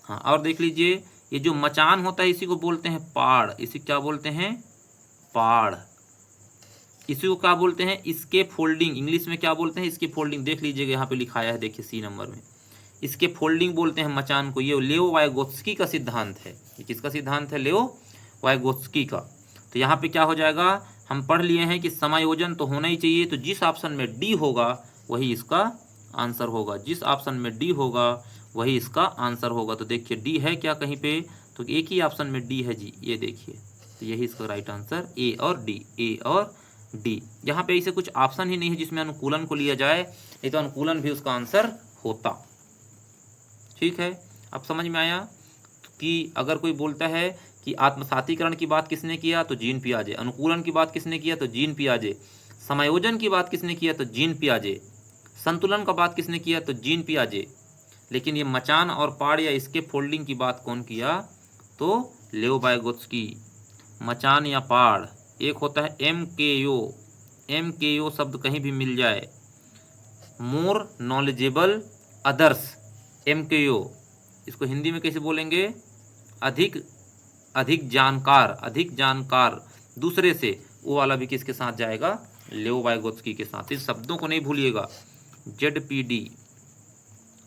हाँ, और देख लीजिए, ये जो मचान होता है इसी को बोलते हैं पाड़। इसी क्या बोलते हैं? पाड़। इसी को क्या बोलते हैं? इसके फोल्डिंग। इंग्लिश में क्या बोलते हैं? इसके फोल्डिंग। देख लीजिएगा यहाँ पे लिखाया है, देखिए सी नंबर में। इसके फोल्डिंग बोलते हैं मचान को। ये लेओ वाइगोत्स्की का सिद्धांत है। ये किसका सिद्धांत है? लेओ वाइगोत्स्की का। तो यहाँ पे क्या हो जाएगा? हम पढ़ लिए हैं कि समायोजन तो होना ही चाहिए, तो जिस ऑप्शन में डी होगा वही इसका आंसर होगा। जिस ऑप्शन में डी होगा वही इसका आंसर होगा। तो देखिए डी है क्या कहीं पे? तो एक ही ऑप्शन में डी है जी, ये देखिए। तो यही इसका राइट आंसर, ए और डी, ए और डी। यहाँ पे ऐसे कुछ ऑप्शन ही नहीं है जिसमें अनुकूलन को लिया जाए, नहीं तो अनुकूलन भी उसका आंसर होता। ठीक है, अब समझ में आया कि अगर कोई बोलता है कि आत्मसातीकरण की बात किसने किया? तो जीन पियाजे। अनुकूलन की बात किसने किया? तो जीन पियाजे। समायोजन की बात किसने किया? तो जीन पियाजे। संतुलन का बात किसने किया? तो जीन पियाजे। लेकिन ये मचान और पाड़ या इसके फोल्डिंग की बात कौन किया? तो लेओ वाइगोत्स्की। मचान या पाड़। एक होता है MKO। MKO शब्द कहीं भी मिल जाए, मोर नॉलेजेबल अदर्स। MKO इसको हिंदी में कैसे बोलेंगे? अधिक जानकार, अधिक जानकार दूसरे से। वो वाला भी किसके साथ जाएगा? लेओ वाइगोत्स्की के साथ। इस शब्दों को नहीं भूलिएगा। ZPD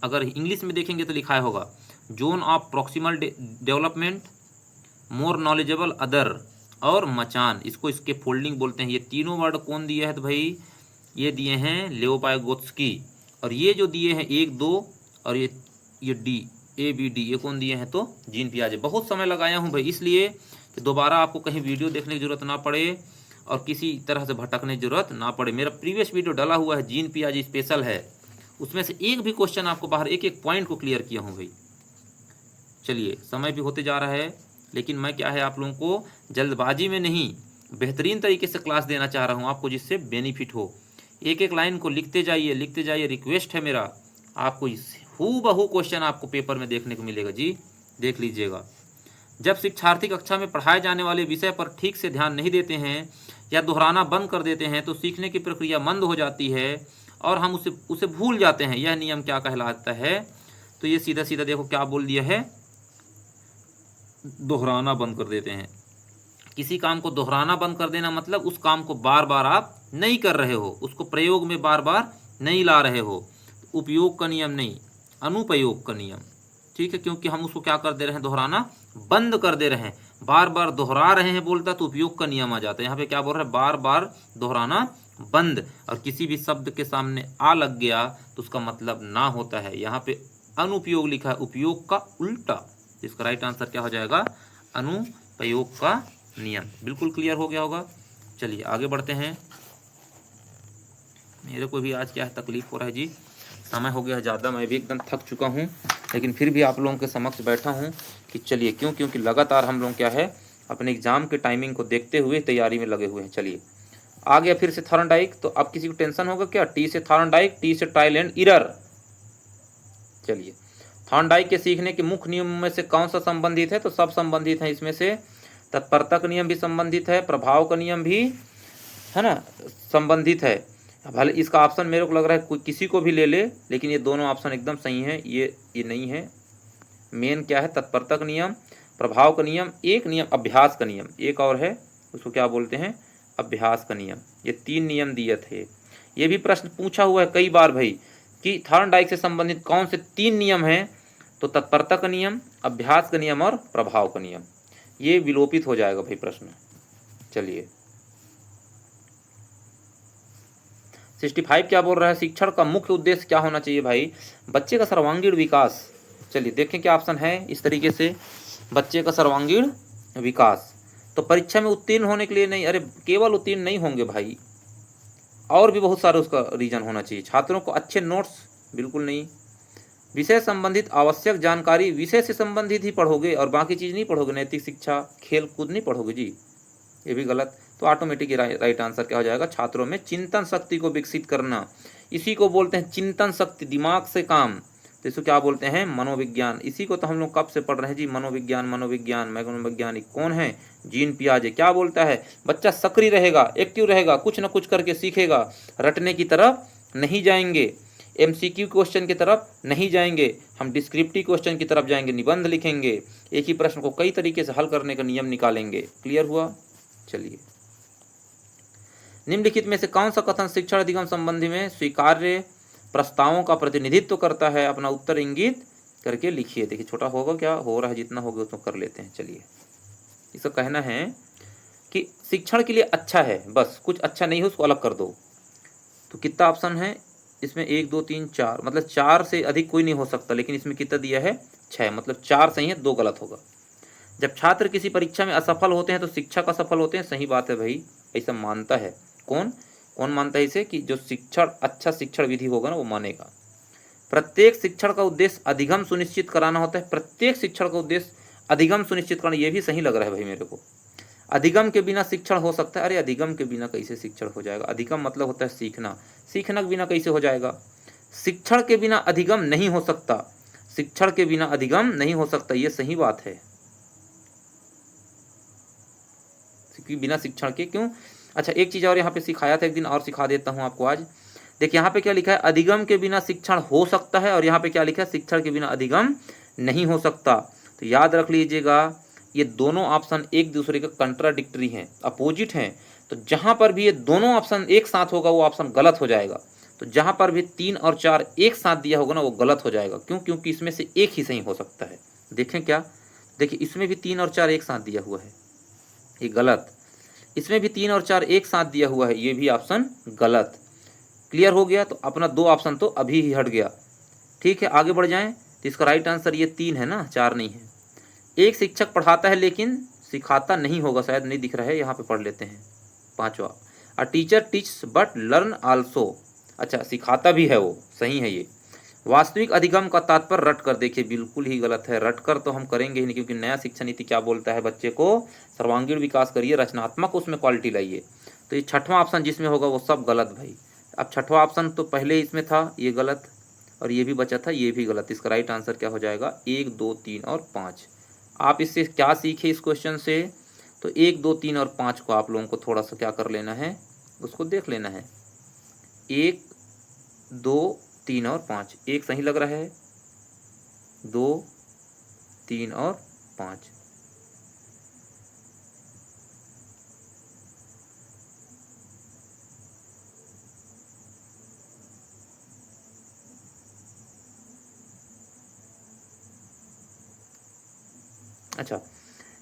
अगर इंग्लिश में देखेंगे तो लिखा होगा zone of proximal development, more knowledgeable other और मचान। इसको इसके फोल्डिंग बोलते हैं। ये तीनों वर्ड कौन दिए हैं? तो भाई ये दिए हैं लेओ वाइगोत्स्की। और ये जो दिए हैं 1, 2 और ये डी, ABD, ये कौन दिए हैं? तो जीन पियाजे। बहुत समय लगाया हूँ भाई, इसलिए कि दोबारा आपको कहीं वीडियो देखने की जरूरत ना पड़े और किसी तरह से भटकने की जरूरत ना पड़े। मेरा प्रीवियस वीडियो डाला हुआ है, जीन पियाजे स्पेशल है, उसमें से एक भी क्वेश्चन आपको बाहर, एक एक पॉइंट को क्लियर किया हूँ भाई। चलिए, समय भी होते जा रहा है, लेकिन मैं क्या है आप लोगों को जल्दबाजी में नहीं, बेहतरीन तरीके से क्लास देना चाह रहा हूँ आपको, जिससे बेनिफिट हो। एक एक लाइन को लिखते जाइए, लिखते जाइए। रिक्वेस्ट है मेरा, आपको हूबहू क्वेश्चन आपको पेपर में देखने को मिलेगा जी, देख लीजिएगा। जब शिक्षार्थी कक्षा में पढ़ाए जाने वाले विषय पर ठीक से ध्यान नहीं देते हैं या दोहराना बंद कर देते हैं तो सीखने की प्रक्रिया मंद हो जाती है और हम उसे भूल जाते हैं। यह नियम क्या कहलाता है? तो ये सीधा सीधा देखो क्या बोल दिया है, दोहराना बंद कर देते हैं। किसी काम को दोहराना बंद कर देना मतलब उस काम को बार बार आप नहीं कर रहे हो, उसको प्रयोग में बार बार नहीं ला रहे हो। उपयोग का नियम नहीं, अनुपयोग का नियम। ठीक है, क्योंकि हम उसको क्या कर दे रहे हैं? दोहराना बंद कर दे रहे हैं, बार बार दोहरा रहे हैं बोलता, तो उपयोग का नियम आ जाता है। यहाँ पे क्या बोल रहा है? बार बार दोहराना बंद। और किसी भी शब्द के सामने आ लग गया तो उसका मतलब ना होता है। यहाँ पे अनुपयोग लिखा है, उपयोग का उल्टा। इसका राइट आंसर क्या हो जाएगा? अनुपयोग का नियम। बिल्कुल क्लियर हो गया होगा। चलिए आगे बढ़ते हैं। मेरे को भी आज क्या है तकलीफ़ हो रहा है जी, समय हो गया है ज़्यादा, मैं भी एकदम थक चुका हूँ, लेकिन फिर भी आप लोगों के समक्ष बैठा हूँ कि चलिए, क्योंकि लगातार हम लोग क्या है अपने एग्ज़ाम के टाइमिंग को देखते हुए तैयारी में लगे हुए हैं। चलिए आ गया फिर से थॉर्नडाइक, तो अब किसी को टेंशन होगा क्या? टी से थॉर्नडाइक, टी से ट्रायल एंड एरर। चलिए, थॉर्नडाइक के सीखने के मुख्य नियम में से कौन सा संबंधित है? तो सब संबंधित हैं इसमें से। तत्परता का नियम भी संबंधित है, प्रभाव का नियम भी है ना संबंधित है। भले इसका ऑप्शन मेरे को लग रहा है कोई किसी को भी ले ले, लेकिन ये दोनों ऑप्शन एकदम सही हैं। ये नहीं है। मेन क्या है? तत्परता का नियम, प्रभाव का नियम, एक नियम अभ्यास का नियम, एक और है उसको क्या बोलते हैं? अभ्यास का नियम। ये 3 नियम दिए थे। ये भी प्रश्न पूछा हुआ है कई बार भाई कि थॉर्नडाइक से संबंधित कौन से 3 नियम हैं? तो तत्परता का नियम, अभ्यास का नियम और प्रभाव का नियम। ये विलोपित हो जाएगा भाई प्रश्न। चलिए 65 क्या बोल रहा है? शिक्षण का मुख्य उद्देश्य क्या होना चाहिए भाई? बच्चे का सर्वांगीण विकास। चलिए देखें क्या ऑप्शन है इस तरीके से, बच्चे का सर्वांगीण विकास। तो परीक्षा में उत्तीर्ण होने के लिए नहीं, अरे केवल उत्तीर्ण नहीं होंगे भाई, और भी बहुत सारे उसका रीजन होना चाहिए। छात्रों को अच्छे नोट्स, बिल्कुल नहीं। विषय संबंधित आवश्यक जानकारी, विषय से संबंधित ही पढ़ोगे और बाकी चीज़ नहीं पढ़ोगे। नैतिक शिक्षा, खेल कूद नहीं पढ़ोगे जी, ये भी गलत। तो ऑटोमेटिक राइट आंसर क्या हो जाएगा? छात्रों में चिंतन शक्ति को विकसित करना, इसी को बोलते हैं चिंतन शक्ति, दिमाग से काम। तो इसको क्या बोलते हैं? मनोविज्ञान। इसी को तो हम लोग कब से पढ़ रहे हैं जी, मनोविज्ञान। मनोवैज्ञानिक कौन है? जीन पियाजे। क्या बोलता है? बच्चा सक्रिय रहेगा, एक्टिव रहेगा, कुछ ना कुछ करके सीखेगा, रटने की तरफ नहीं जाएंगे, MCQ क्वेश्चन की तरफ नहीं जाएंगे, हम डिस्क्रिप्टिव क्वेश्चन की तरफ जाएंगे, निबंध लिखेंगे, एक ही प्रश्न को कई तरीके से हल करने का नियम निकालेंगे। क्लियर हुआ? चलिए, निम्नलिखित में से कौन सा कथन शिक्षण अधिगम संबंधी में स्वीकार्य प्रस्तावों का प्रतिनिधित्व करता है? अपना उत्तर इंगित करके लिखिए। देखिए छोटा होगा, क्या हो रहा है, जितना होगा उसको कर लेते हैं। चलिए, इसका कहना है कि शिक्षण के लिए अच्छा है, बस कुछ अच्छा नहीं है उसको अलग कर दो। तो कितना ऑप्शन है इसमें? 1 2 3 4, मतलब 4 से अधिक कोई नहीं हो सकता, लेकिन इसमें कितना दिया है? 6, मतलब 4 सही है, 2 गलत होगा। जब छात्र किसी परीक्षा में असफल होते हैं तो शिक्षक असफल होते हैं। सही बात है भाई, ऐसा मानता है। कौन मानता है इसे? कि जो शिक्षण, अच्छा शिक्षण विधि होगा ना वो मानेगा। प्रत्येक शिक्षण का उद्देश्य अधिगम सुनिश्चित कराना होता है। प्रत्येक शिक्षण का उद्देश्य अधिगम सुनिश्चित करना, ये भी सही लग रहा है भाई मेरे को। अधिगम के बिना शिक्षण हो सकता है? अरे अधिगम के बिना कैसे शिक्षण हो जाएगा? अधिगम मतलब होता है सीखना, सीखना के बिना कैसे हो जाएगा? शिक्षण के बिना अधिगम नहीं हो सकता, शिक्षण के बिना अधिगम नहीं हो सकता, ये सही बात है। बिना शिक्षण के क्यों? अच्छा एक चीज़ और यहाँ पे सिखाया था एक दिन, और सिखा देता हूँ आपको आज। देखिए यहाँ पे क्या लिखा है? अधिगम के बिना शिक्षण हो सकता है, और यहाँ पे क्या लिखा है? शिक्षण के बिना अधिगम नहीं हो सकता। तो याद रख लीजिएगा, ये दोनों ऑप्शन एक दूसरे के कंट्राडिक्टरी हैं, अपोजिट हैं। तो जहाँ पर भी ये दोनों ऑप्शन एक साथ होगा वो ऑप्शन गलत हो जाएगा। तो जहाँ पर भी 3 और 4 एक साथ दिया होगा ना वो गलत हो जाएगा। क्यों? क्योंकि इसमें से एक ही सही हो सकता है। देखें क्या, देखिए इसमें भी 3 और 4 एक साथ दिया हुआ है, ये गलत। इसमें भी 3 और 4 एक साथ दिया हुआ है, ये भी ऑप्शन गलत। क्लियर हो गया? तो अपना 2 ऑप्शन तो अभी ही हट गया। ठीक है, आगे बढ़ जाएं। तो इसका राइट आंसर ये 3 है ना, 4 नहीं है। एक शिक्षक पढ़ाता है लेकिन सिखाता नहीं होगा, शायद नहीं दिख रहा है, यहाँ पे पढ़ लेते हैं 5वां। A teacher teach but learn also. अच्छा, सिखाता भी है वो, सही है ये। वास्तविक अधिगम का तात्पर्य रट कर। देखिए बिल्कुल ही गलत है, रट कर तो हम करेंगे ही नहीं, क्योंकि नया शिक्षा नीति क्या बोलता है? बच्चे को सर्वांगीण विकास करिए, रचनात्मक उसमें क्वालिटी लाइए। तो ये 6वां ऑप्शन जिसमें होगा वो सब गलत भाई। अब 6वां ऑप्शन तो पहले इसमें था, ये गलत, और ये भी बचा था, ये भी गलत। इसका राइट आंसर क्या हो जाएगा? 1 2 3 और 5। आप इससे क्या सीखे इस क्वेश्चन से? तो 1 2 3 और 5 को आप लोगों को थोड़ा सा क्या कर लेना है, उसको देख लेना है। 1 2 3 और 5, एक सही लग रहा है, 2 3 और 5। अच्छा,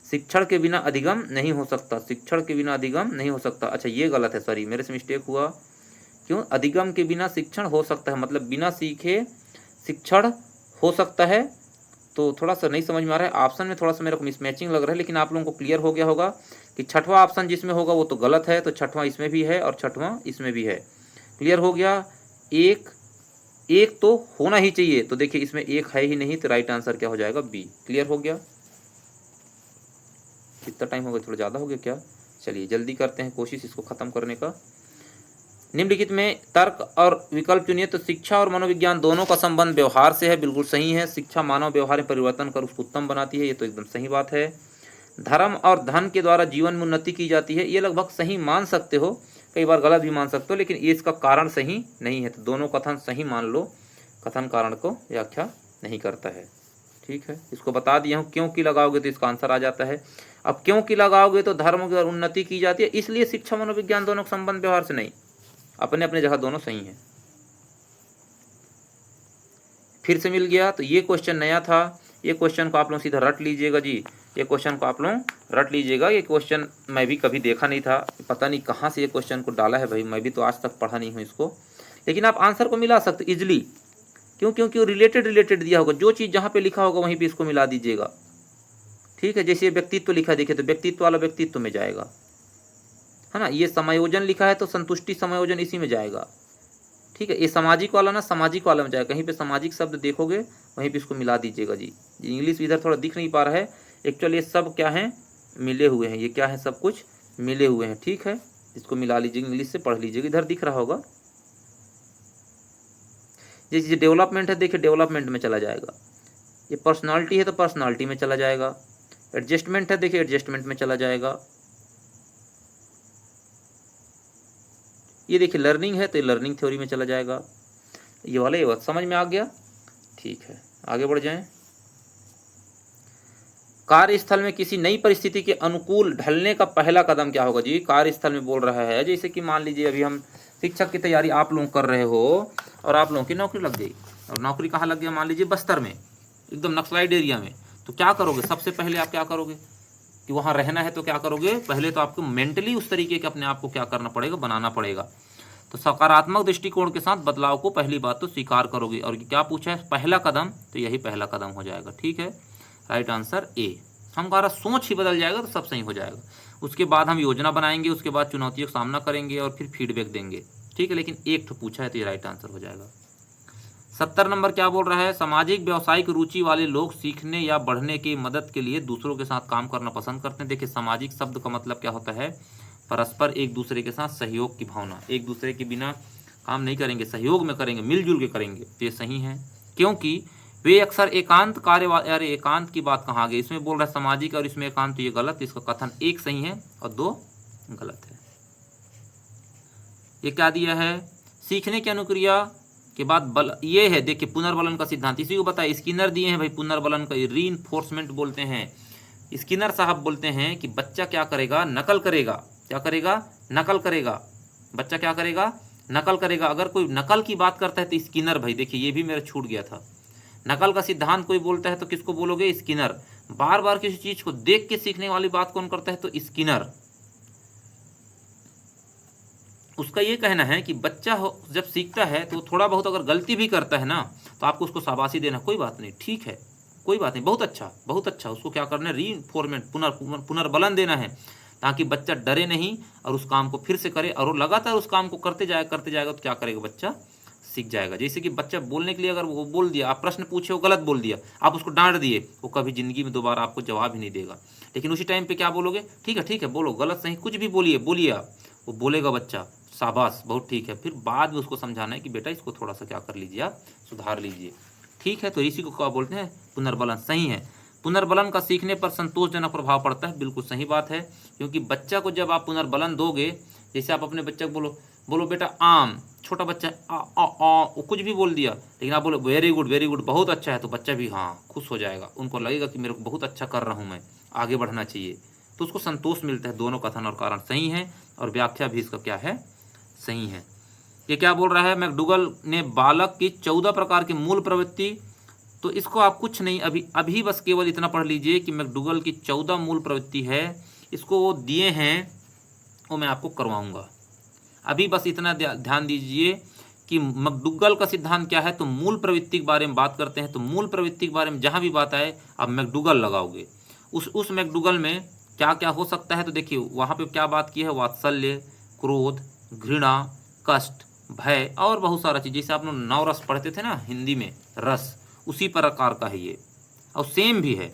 शिक्षण के बिना अधिगम नहीं हो सकता, शिक्षण के बिना अधिगम नहीं हो सकता। अच्छा ये गलत है, सॉरी मेरे से मिस्टेक हुआ। क्यों? अधिगम के बिना शिक्षण हो सकता है, मतलब बिना सीखे शिक्षण हो सकता है। तो थोड़ा सा नहीं समझ में आ रहा है, ऑप्शन में थोड़ा सा मेरे को मिसमैचिंग लग रहा है, लेकिन आप लोगों को क्लियर हो गया होगा कि 6वां ऑप्शन जिसमें होगा वो तो गलत है। तो 6वां इसमें भी है और 6वां इसमें भी है। क्लियर हो गया। एक एक तो होना ही चाहिए, तो देखिए इसमें एक है ही नहीं, तो राइट आंसर क्या हो जाएगा, बी। क्लियर हो गया। कितना टाइम हो गया, थोड़ा ज़्यादा हो गया क्या? चलिए जल्दी करते हैं कोशिश इसको ख़त्म करने का। निम्नलिखित में तर्क और विकल्प चुनिए। तो शिक्षा और मनोविज्ञान दोनों का संबंध व्यवहार से है, बिल्कुल सही है। शिक्षा मानव व्यवहार में परिवर्तन कर उसको उत्तम बनाती है, ये तो एकदम सही बात है। धर्म और धन के द्वारा जीवन में उन्नति की जाती है, ये लगभग सही मान सकते हो, कई बार गलत भी मान सकते हो, लेकिन ये इसका कारण सही नहीं है। तो दोनों कथन सही मान लो, कथन कारण को व्याख्या नहीं करता है। ठीक है, इसको बता दिया हूँ, क्योंकि लगाओगे तो इसका आंसर आ जाता है। अब क्योंकि लगाओगे तो धर्म की उन्नति की जाती है, इसलिए शिक्षा मनोविज्ञान दोनों का संबंध व्यवहार से नहीं, अपने अपने जगह दोनों सही हैं। फिर से मिल गया। तो ये क्वेश्चन नया था, ये क्वेश्चन को आप लोग सीधा रट लीजिएगा जी, ये क्वेश्चन को आप लोग रट लीजिएगा। ये क्वेश्चन मैं भी कभी देखा नहीं था, पता नहीं कहाँ से ये क्वेश्चन को डाला है भाई, मैं भी तो आज तक पढ़ा नहीं हूँ इसको, लेकिन आप आंसर को मिला सकते इजिली। क्यों? क्योंकि वो रिलेटेड दिया होगा, जो चीज़ जहाँ पे लिखा होगा वहीं पे इसको मिला दीजिएगा। ठीक है, जैसे व्यक्तित्व लिखा देखिए तो व्यक्तित्व वाला व्यक्तित्व में जाएगा, है ना। ये समायोजन लिखा है तो संतुष्टि समायोजन इसी में जाएगा। ठीक है, ये सामाजिक वाला ना सामाजिक वाला में जाएगा, कहीं पे सामाजिक शब्द देखोगे वहीं पे इसको मिला दीजिएगा जी। इंग्लिश इधर थोड़ा दिख नहीं पा रहा है, एक्चुअली ये सब क्या है, मिले हुए हैं, ये क्या है, सब कुछ मिले हुए हैं। ठीक है, इसको मिला लीजिएगा, इंग्लिश से पढ़ लीजिएगा, इधर दिख रहा होगा। जैसे डेवलपमेंट है, देखिए डेवलपमेंट में चला जाएगा। ये पर्सनालिटी है तो पर्सनालिटी में चला जाएगा। एडजस्टमेंट है, देखिए एडजस्टमेंट में चला जाएगा। ये देखिए लर्निंग है तो ये लर्निंग थ्योरी में चला जाएगा। ये वाला ये बात समझ में आ गया। ठीक है, आगे बढ़ जाएं। कार्यस्थल में किसी नई परिस्थिति के अनुकूल ढलने का पहला कदम क्या होगा जी? कार्यस्थल में बोल रहा है, जैसे कि मान लीजिए अभी हम शिक्षक की तैयारी आप लोग कर रहे हो और आप लोगों की नौकरी लग गई, और नौकरी कहाँ लग गया, मान लीजिए बस्तर में, एकदम नक्सलाइट एरिया में। तो क्या करोगे, सबसे पहले आप क्या करोगे कि वहाँ रहना है तो क्या करोगे, पहले तो आपको मेंटली उस तरीके के अपने आप को क्या करना पड़ेगा, बनाना पड़ेगा। तो सकारात्मक दृष्टिकोण के साथ बदलाव को पहली बात तो स्वीकार करोगे। और क्या पूछा है, पहला कदम, तो यही पहला कदम हो जाएगा। ठीक है, राइट आंसर ए। हमारा सोच ही बदल जाएगा तो सब सही हो जाएगा। उसके बाद हम योजना बनाएंगे, उसके बाद चुनौतियों का सामना करेंगे और फिर फीडबैक देंगे। ठीक है, लेकिन एक तो पूछा है तो ये राइट आंसर हो जाएगा। 70 नंबर क्या बोल रहा है, सामाजिक व्यावसायिक रुचि वाले लोग सीखने या बढ़ने की मदद के लिए दूसरों के साथ काम करना पसंद करते हैं। देखिए सामाजिक शब्द का मतलब क्या होता है, परस्पर एक दूसरे के साथ सहयोग की भावना, एक दूसरे के बिना काम नहीं करेंगे, सहयोग में करेंगे, मिलजुल के करेंगे, तो ये सही है। क्योंकि वे अक्सर एकांत कार्य, अरे एकांत की बात कहाँ गई, इसमें बोल रहा है सामाजिक और इसमें एकांत, तो ये गलत, इसका कथन एक सही है और दो गलत है। ये क्या दिया है, सीखने की अनुक्रिया के बाद बल, ये है देखिए पुनर्बलन का सिद्धांत, इसी को बताया, स्किनर दिए हैं भाई पुनर्बलन का, रीइंफोर्समेंट बोलते हैं। स्किनर साहब बोलते हैं कि बच्चा क्या करेगा, नकल करेगा। क्या करेगा, नकल करेगा। बच्चा क्या करेगा, नकल करेगा। अगर कोई नकल की बात करता है तो स्किनर, भाई देखिए ये भी मेरा छूट गया था। नकल का सिद्धांत कोई बोलता है तो किसको बोलोगे, स्किनर। बार बार किसी चीज को देख के सीखने वाली बात कौन करता है, तो स्किनर। उसका ये कहना है कि बच्चा जब सीखता है तो थोड़ा बहुत अगर गलती भी करता है ना, तो आपको उसको शाबाशी देना, कोई बात नहीं, ठीक है, कोई बात नहीं, बहुत अच्छा बहुत अच्छा। उसको क्या करना है, रीइंफोर्समेंट, पुनर्बलन देना है, ताकि बच्चा डरे नहीं और उस काम को फिर से करे, और वो लगातार उस काम को करते जाएगा तो क्या करेगा, बच्चा सीख जाएगा। जैसे कि बच्चा बोलने के लिए अगर वो बोल दिया, आप प्रश्न पूछे वो गलत बोल दिया, आप उसको डांट दिए, वो कभी जिंदगी में दोबारा आपको जवाब ही नहीं देगा। लेकिन उसी टाइम पे क्या बोलोगे, ठीक है बोलो, गलत सही कुछ भी बोलिए आप, वो बोलेगा बच्चा, शाबाश बहुत ठीक है। फिर बाद में उसको समझाना है कि बेटा इसको थोड़ा सा क्या कर लीजिए, आप सुधार लीजिए। ठीक है, तो इसी को क्या बोलते हैं, पुनर्बलन। सही है, पुनर्बलन का सीखने पर संतोषजनक प्रभाव पड़ता है, बिल्कुल सही बात है। क्योंकि बच्चा को जब आप पुनर्बलन दोगे, जैसे आप अपने बच्चे को बोलो बेटा आम, छोटा बच्चा वो कुछ भी बोल दिया, लेकिन आप बोलो वेरी गुड बहुत अच्छा है, तो बच्चा भी हाँ खुश हो जाएगा, उनको लगेगा कि मेरे को बहुत अच्छा कर रहा हूँ मैं, आगे बढ़ना चाहिए, तो उसको संतोष मिलता है। दोनों कथन और कारण सही है और व्याख्या भी इसका क्या है, सही है। ये क्या बोल रहा है, मैकडूगल ने बालक की 14 प्रकार की मूल प्रवृत्ति, तो इसको आप कुछ नहीं, अभी बस केवल इतना पढ़ लीजिए कि मैकडूगल की 14 मूल प्रवृत्ति है, इसको वो दिए हैं, वो मैं आपको करवाऊंगा। अभी बस इतना ध्यान दीजिए कि मैकडूगल का सिद्धांत क्या है। तो मूल प्रवृत्ति के बारे में बात करते हैं, तो मूल प्रवृत्ति के बारे में जहाँ भी बात आए आप मैकडूगल लगाओगे, उस मैकडूगल में क्या क्या हो सकता है। तो देखिए वहाँ पे क्या बात की है, वात्सल्य, क्रोध, घृणा, कष्ट, भय और बहुत सारा चीज़, जैसे आप लोग नौ रस पढ़ते थे ना हिंदी में, रस उसी प्रकार का है ये, और सेम भी है।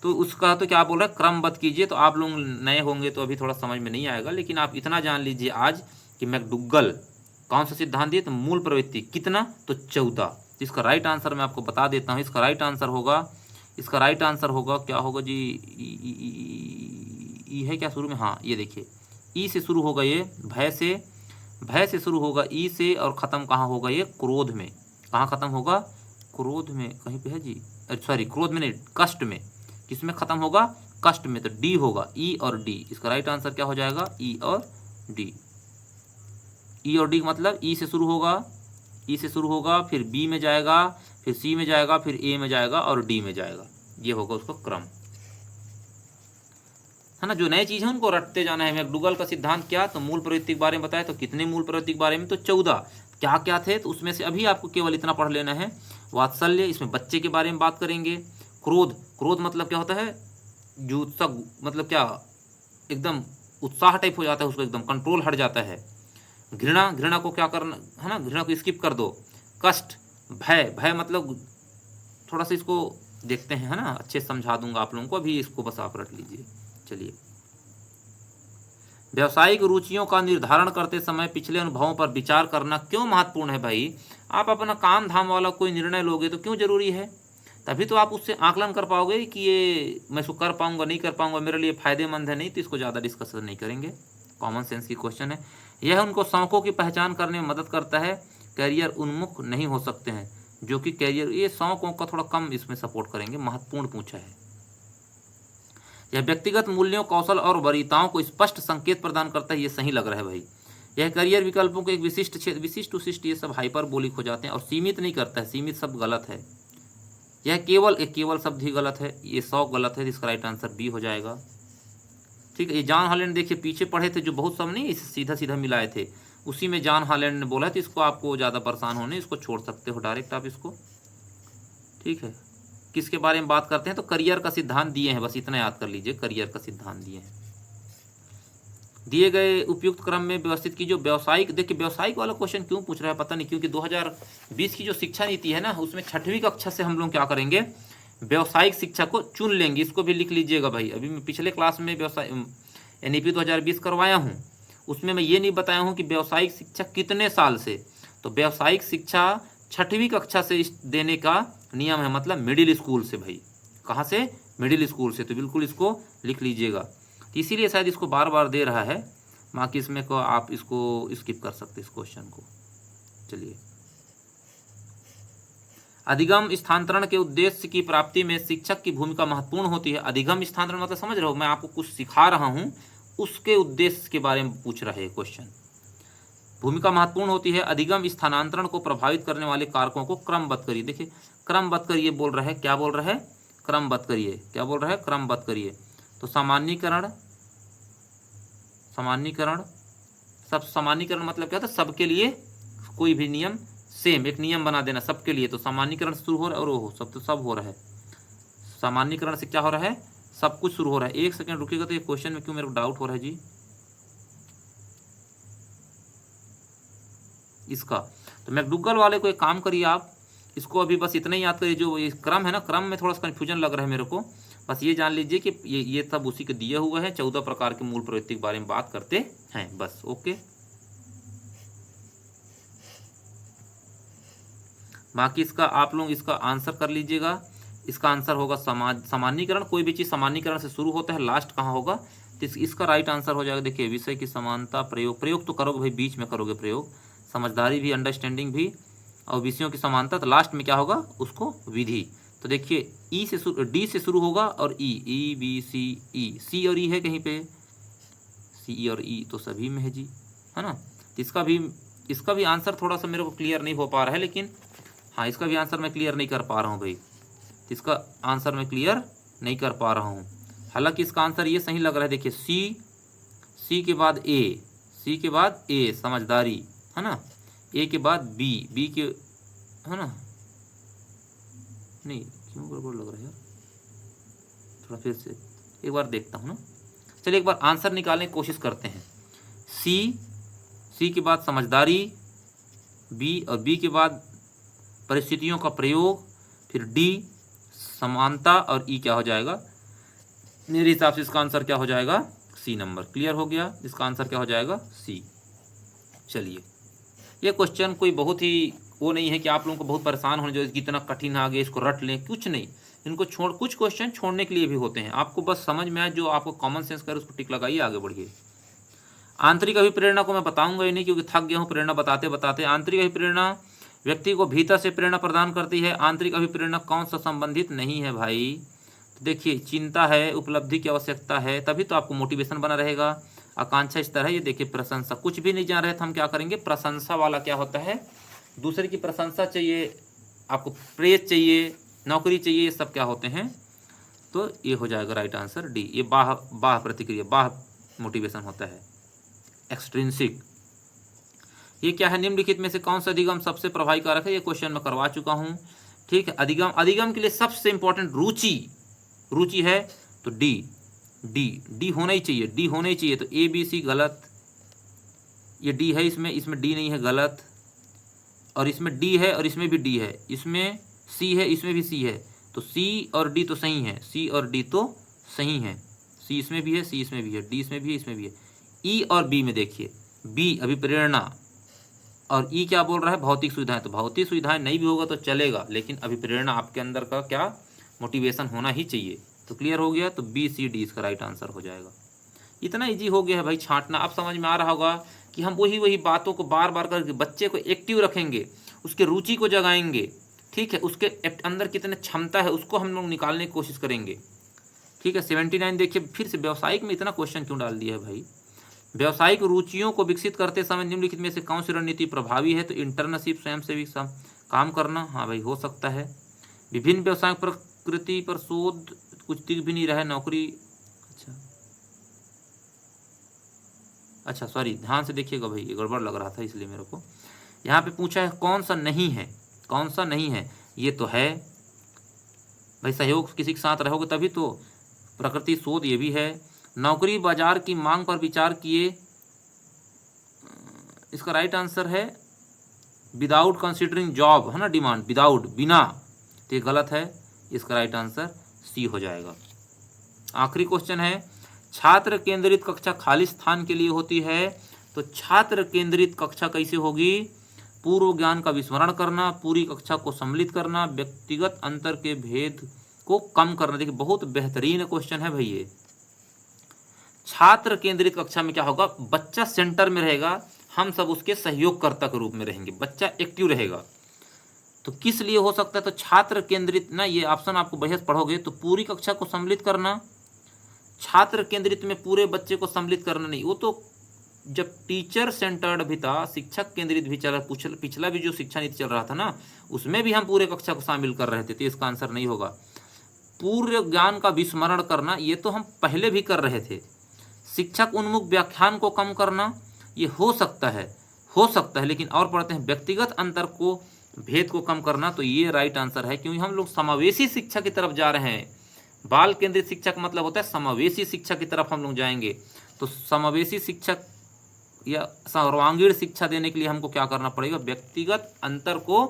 तो उसका तो क्या बोल रहा है, क्रमबद्ध कीजिए। तो आप लोग नए होंगे तो अभी थोड़ा समझ में नहीं आएगा, लेकिन आप इतना जान लीजिए आज कि मैकडुगल कौन सा सिद्धांत दिए, तो मूल प्रवृत्ति कितना, तो 14। इसका राइट आंसर मैं आपको बता देता हूँ। इसका राइट आंसर होगा क्या होगा जी, ई है क्या शुरू में, हाँ ये देखिए ई से शुरू होगा ये, भय से शुरू होगा ई से, और ख़त्म कहाँ होगा ये, क्रोध में। कहाँ ख़त्म होगा, क्रोध में, कहीं पे है जी, सॉरी क्रोध में नहीं, कष्ट में। किसमें ख़त्म होगा, कष्ट में। तो डी होगा, ई और डी। इसका राइट आंसर क्या हो जाएगा, ई और डी। ई और डी मतलब ई से शुरू होगा, फिर बी में जाएगा, फिर सी में जाएगा, फिर ए में जाएगा और डी में जाएगा। ये होगा उसका क्रम, है ना। जो नई चीज़ है उनको रटते जाना है। मैकडुगल का सिद्धांत क्या, तो मूल प्रवृत्ति के बारे में बताया। तो कितने मूल प्रवृत्ति के बारे में, तो 14। क्या क्या थे, तो उसमें से अभी आपको केवल इतना पढ़ लेना है। वात्सल्य, इसमें बच्चे के बारे में बात करेंगे। क्रोध मतलब क्या होता है, जो मतलब क्या, एकदम उत्साह टाइप हो जाता है उसको, एकदम कंट्रोल हट जाता है। घृणा को क्या करना है ना, घृणा को स्किप कर दो। कष्ट, भय मतलब थोड़ा सा इसको देखते हैं, है ना, अच्छे से समझा दूंगा आप लोगों को, अभी इसको बस आप रट लीजिए। चलिए, व्यावसायिक रुचियों का निर्धारण करते समय पिछले अनुभवों पर विचार करना क्यों महत्वपूर्ण है भाई। आप अपना काम धाम वाला कोई निर्णय लोगे तो क्यों जरूरी है, तभी तो आप उससे आकलन कर पाओगे कि ये मैं इसको कर पाऊंगा नहीं कर पाऊंगा, मेरे लिए फायदेमंद है नहीं, तो इसको ज़्यादा डिस्कशन नहीं करेंगे। कॉमन सेंस की क्वेश्चन है। यह उनको शौकों की पहचान करने में मदद करता है, कैरियर उन्मुख नहीं हो सकते हैं, जो कि कैरियर, ये शौकों का थोड़ा कम इसमें सपोर्ट करेंगे, महत्वपूर्ण पूछा है। यह व्यक्तिगत मूल्यों, कौशल और वरीयताओं को स्पष्ट संकेत प्रदान करता है, ये सही लग रहा है भाई। यह करियर विकल्पों को एक विशिष्ट क्षेत्र, विशिष्ट उशिष्ट ये सब हाइपरबोलिक हो जाते हैं, और सीमित नहीं करता है, सीमित सब गलत है। यह केवल शब्द ही गलत है, ये 100 गलत है, इसका राइट आंसर बी हो जाएगा। ठीक है, ये जॉन हॉलैंड देखिए पीछे पढ़े थे, जो बहुत सब नहीं सीधा सीधा मिलाए थे, उसी में जॉन हॉलैंड ने बोला है, तो इसको आपको ज़्यादा परेशान होने, इसको छोड़ सकते हो डायरेक्ट आप इसको। ठीक है, किसके बारे में बात करते हैं, तो करियर का सिद्धांत दिए हैं, बस इतना याद कर लीजिए, करियर का सिद्धांत दिए हैं। दिए गए उपयुक्त क्रम में व्यवस्थित की। जो व्यावसायिक, देखिए व्यावसायिक वाला क्वेश्चन क्यों पूछ रहा है पता नहीं, क्योंकि 2020 की जो शिक्षा नीति है ना, उसमें 6वीं कक्षा से हम लोग क्या करेंगे, व्यावसायिक शिक्षा को चुन लेंगे। इसको भी लिख लीजिएगा भाई। अभी मैं पिछले क्लास में व्यवसाय NEP 2020 करवाया हूँ, उसमें मैं ये नहीं बताया हूँ कि व्यावसायिक शिक्षा कितने साल से। तो व्यावसायिक शिक्षा 6वीं कक्षा से देने का नियम है, मतलब मिडिल स्कूल से भाई। कहाँ से, मिडिल स्कूल से। तो बिल्कुल इसको लिख लीजिएगा। तो इसीलिए शायद इसको बार बार दे रहा है, बाकी इसमें को आप इसको स्किप कर सकते इस क्वेश्चन को। चलिए, अधिगम स्थानांतरण के उद्देश्य की प्राप्ति में शिक्षक की भूमिका महत्वपूर्ण होती है। अधिगम स्थानांतरण मतलब समझ रहे हो, मैं आपको कुछ सिखा रहा हूँ, उसके उद्देश्य के बारे में पूछ रहा है क्वेश्चन। भूमिका महत्वपूर्ण होती है। अधिगम स्थानांतरण को प्रभावित करने वाले कारकों को क्रमबद्ध करिए। देखिए क्रमबद्ध करिए बोल रहा है, क्या बोल रहा है, क्रमबद्ध करिए। क्या बोल रहा है, क्रमबद्ध करिए। तो सामान्यीकरण सब, सामान्यीकरण मतलब क्या होता है, सबके लिए कोई भी नियम सेम, एक नियम बना देना सबके लिए। तो सामान्यीकरण शुरू हो रहा है, और वो सब तो सब हो रहा है। सामान्यीकरण से क्या हो रहा है, सब कुछ शुरू हो रहा है। एक सेकंड रुकिएगा, तो ये क्वेश्चन में क्यों मेरे को डाउट हो रहा है जी इसका। तो मैकडुगल वाले को एक काम करिए आप, इसको अभी बस इतना ही याद करिए। जो ये क्रम है ना, क्रम में थोड़ा सा कन्फ्यूजन लग रहा है मेरे को। बस ये जान लीजिए कि ये सब उसी के दिए हुए हैं। 14 प्रकार के मूल प्रवृत्ति के बारे में बात करते हैं, बस। ओके, बाकी इसका आप लोग इसका आंसर कर लीजिएगा। इसका आंसर होगा सामान्यीकरण। कोई भी चीज़ सामान्यीकरण से शुरू होता है, लास्ट कहाँ होगा, तो इसका राइट आंसर हो जाएगा। देखिए, विषय की समानता, प्रयोग तो करोगे भाई, बीच में करोगे प्रयोग, समझदारी भी, अंडरस्टैंडिंग भी, और विषयों की समानता। तो लास्ट में क्या होगा, उसको विधि। तो देखिए डी से शुरू होगा, और ई बी सी और ई है कहीं पे, सी और ई तो सभी में है जी, है ना। तो इसका भी आंसर थोड़ा सा मेरे को क्लियर नहीं हो पा रहा है, लेकिन हाँ, इसका भी आंसर मैं क्लियर नहीं कर पा रहा हूँ भाई। इसका आंसर मैं क्लियर नहीं कर पा रहा हूँ। हालांकि इसका आंसर ये सही लग रहा है। देखिए सी के बाद ए, समझदारी, है ना। ए के बाद बी के, है ना, नहीं क्यों गड़बड़ लग रहा है यार, थोड़ा फिर से एक बार देखता हूँ ना। चलिए एक बार आंसर निकालने की कोशिश करते हैं। सी के बाद समझदारी, बी, और बी के बाद परिस्थितियों का प्रयोग, फिर डी समानता, और ई क्या हो जाएगा, मेरे हिसाब से इसका आंसर क्या हो जाएगा, सी नंबर। क्लियर हो गया, इसका आंसर क्या हो जाएगा, सी। चलिए, ये क्वेश्चन कोई बहुत ही वो नहीं है कि आप लोगों को बहुत परेशान होने जो इतना कठिन आ गया इसको रट लें, कुछ नहीं। इनको छोड़, कुछ क्वेश्चन छोड़ने के लिए भी होते हैं, आपको बस समझ में आए, जो आपको कॉमन सेंस करे उसको टिक लगाइए, आगे बढ़िए। आंतरिक अभिप्रेरणा को मैं बताऊंगा ही नहीं, क्योंकि थक गया हूँ प्रेरणा बताते बताते। आंतरिक अभिप्रेरणा व्यक्ति को भीतर से प्रेरणा प्रदान करती है। आंतरिक अभिप्रेरणा कौन सा संबंधित नहीं है भाई, तो देखिए, चिंता है, उपलब्धि की आवश्यकता है, तभी तो आपको मोटिवेशन बना रहेगा। आकांक्षा इस तरह, ये देखिए प्रशंसा, कुछ भी नहीं जान रहे तो हम क्या करेंगे, प्रशंसा वाला क्या होता है, दूसरे की प्रशंसा चाहिए, आपको प्रेज चाहिए, नौकरी चाहिए, ये सब क्या होते हैं, तो ये हो जाएगा राइट आंसर डी। ये बाह प्रतिक्रिया, बाह मोटिवेशन होता है, एक्सट्रिंसिक। ये क्या है, निम्नलिखित में से कौन सा अधिगम सबसे प्रभावी कारक है, ये क्वेश्चन मैं करवा चुका हूँ। ठीक है, अधिगम, अधिगम के लिए सबसे इंपॉर्टेंट रुचि, रुचि है तो डी, डी होना ही चाहिए, डी होना ही चाहिए। तो ए बी सी गलत, ये डी है इसमें डी नहीं है, गलत, और इसमें डी है और इसमें भी डी है, इसमें सी है, इसमें भी सी है, तो सी और डी तो सही है, सी और डी तो सही है, सी इसमें भी है, सी इसमें भी है, डी इसमें भी है, इसमें भी है। ई और बी में देखिए, बी अभिप्रेरणा और ई क्या बोल रहा है, भौतिक सुविधाएं। तो भौतिक सुविधाएं नहीं भी होगा तो चलेगा, लेकिन अभिप्रेरणा आपके अंदर का क्या मोटिवेशन होना ही चाहिए। तो क्लियर हो गया, तो बी सी डी इसका राइट आंसर हो जाएगा। इतना इजी हो गया है भाई छांटना। अब समझ में आ रहा होगा कि हम वही बातों को बार बार करके बच्चे को एक्टिव रखेंगे, उसके रुचि को जगाएंगे, ठीक है, उसके अंदर कितने क्षमता है उसको हम लोग निकालने की कोशिश करेंगे। ठीक है, 79 देखिए, फिर से व्यावसायिक में इतना क्वेश्चन क्यों डाल दिया है भाई। व्यावसायिक रुचियों को विकसित करते समय निम्नलिखित में से कौन सी रणनीति प्रभावी है, तो इंटर्नशिप, स्वयंसेवी काम करना, हाँ भाई हो सकता है। विभिन्न व्यवसायिक प्रकृति पर शोध, कुछ दिख भी नहीं रहा है, नौकरी, अच्छा सॉरी, ध्यान से देखिएगा भाई, ये गड़बड़ लग रहा था इसलिए मेरे को। यहाँ पे पूछा है कौन सा नहीं है, कौन सा नहीं है, ये तो है भाई, सहयोग किसी के साथ रहोगे तभी तो, प्रकृति शोध ये भी है। नौकरी बाजार की मांग पर विचार किए, इसका राइट आंसर है विदाउट कंसिडरिंग जॉब, है ना, डिमांड, विदाउट, बिना, तो ये गलत है, इसका राइट आंसर सी हो जाएगा। आखिरी क्वेश्चन है, छात्र केंद्रित कक्षा खाली स्थान के लिए होती है, तो छात्र केंद्रित कक्षा कैसे होगी, पूर्व ज्ञान का विस्मरण करना, पूरी कक्षा को सम्मिलित करना, व्यक्तिगत अंतर के भेद को कम करना। देखिए बहुत बेहतरीन क्वेश्चन है भाई ये। छात्र केंद्रित कक्षा में क्या होगा, बच्चा सेंटर में रहेगा, हम सब उसके सहयोगकर्ता के रूप में रहेंगे, बच्चा एक्टिव रहेगा। तो किस लिए हो सकता है, तो छात्र केंद्रित ना, ये ऑप्शन आपको बहस पढ़ोगे तो पूरी कक्षा को सम्मिलित करना, छात्र केंद्रित में पूरे बच्चे को सम्मिलित करना नहीं, वो तो जब टीचर सेंटर्ड भी था, शिक्षक केंद्रित भी चला, पिछला भी जो शिक्षा नीति चल रहा था ना, उसमें भी हम पूरे कक्षा को शामिल कर रहे थे, तो इसका आंसर नहीं होगा। पूर्व ज्ञान का विस्मरण करना, ये तो हम पहले भी कर रहे थे। शिक्षक उन्मुख व्याख्यान को कम करना, ये हो सकता है, लेकिन और पढ़ते हैं, व्यक्तिगत अंतर को, भेद को कम करना, तो ये राइट आंसर है, क्योंकि हम लोग समावेशी शिक्षा की तरफ जा रहे हैं। बाल केंद्रित शिक्षा का मतलब होता है समावेशी शिक्षा की तरफ हम लोग जाएंगे। तो समावेशी शिक्षक या सर्वांगीण शिक्षा देने के लिए हमको क्या करना पड़ेगा, व्यक्तिगत अंतर को,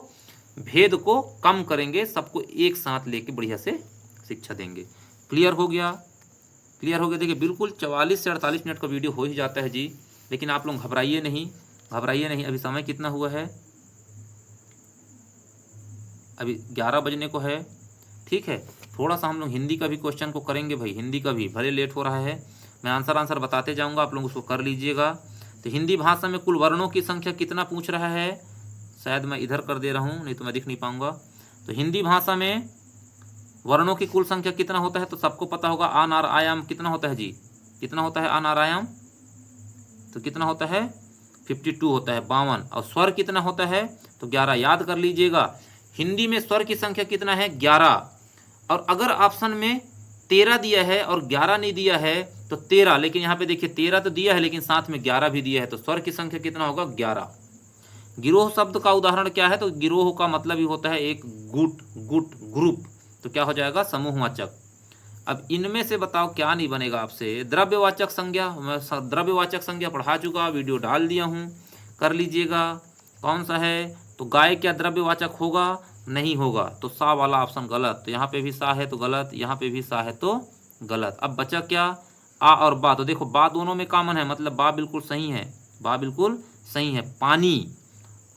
भेद को कम करेंगे, सबको एक साथ लेके बढ़िया से शिक्षा देंगे। क्लियर हो गया, क्लियर हो गया। देखिए बिल्कुल 44 से 48 मिनट का वीडियो हो ही जाता है जी, लेकिन आप लोग घबराइए नहीं, घबराइए नहीं। अभी समय कितना हुआ है, अभी 11 बजने को है, ठीक है। थोड़ा सा हम लोग हिंदी का भी क्वेश्चन को करेंगे भाई, हिंदी का भी, भले लेट हो रहा है, मैं आंसर बताते जाऊंगा, आप लोग उसको कर लीजिएगा। तो हिंदी भाषा में कुल वर्णों की संख्या कितना पूछ रहा है, शायद मैं इधर कर दे रहा हूँ, नहीं तो मैं दिख नहीं पाऊंगा। तो हिंदी भाषा में वर्णों की कुल संख्या कितना होता है, तो सबको पता होगा, अनार आयाम कितना होता है जी, कितना होता है अनार आयाम, तो कितना होता है 52 होता है, 52। और स्वर कितना होता है, तो 11, याद कर लीजिएगा। हिंदी में स्वर की संख्या कितना है, 11। और अगर ऑप्शन में 13 दिया है और 11 नहीं दिया है तो 13, लेकिन यहाँ पे देखिए 13 तो दिया है लेकिन साथ में 11 भी दिया है, तो स्वर की संख्या कितना होगा, 11। गिरोह शब्द का उदाहरण क्या है, तो गिरोह का मतलब ही होता है एक गुट, ग्रुप, तो क्या हो जाएगा, समूहवाचक। अब इनमें से बताओ क्या नहीं बनेगा आपसे, द्रव्यवाचक संज्ञा, मैं द्रव्यवाचक संज्ञा पढ़ा चुका, वीडियो डाल दिया हूँ, कर लीजिएगा। कौन सा है? तो गाय क्या द्रव्यवाचक होगा? नहीं होगा, तो सा वाला ऑप्शन गलत। तो यहाँ पे भी सा है तो गलत, यहाँ पे भी सा है तो गलत। अब बचा क्या? आ और बा। तो देखो बा दोनों में कॉमन है, मतलब बा बिल्कुल सही है, बा बिल्कुल सही है। पानी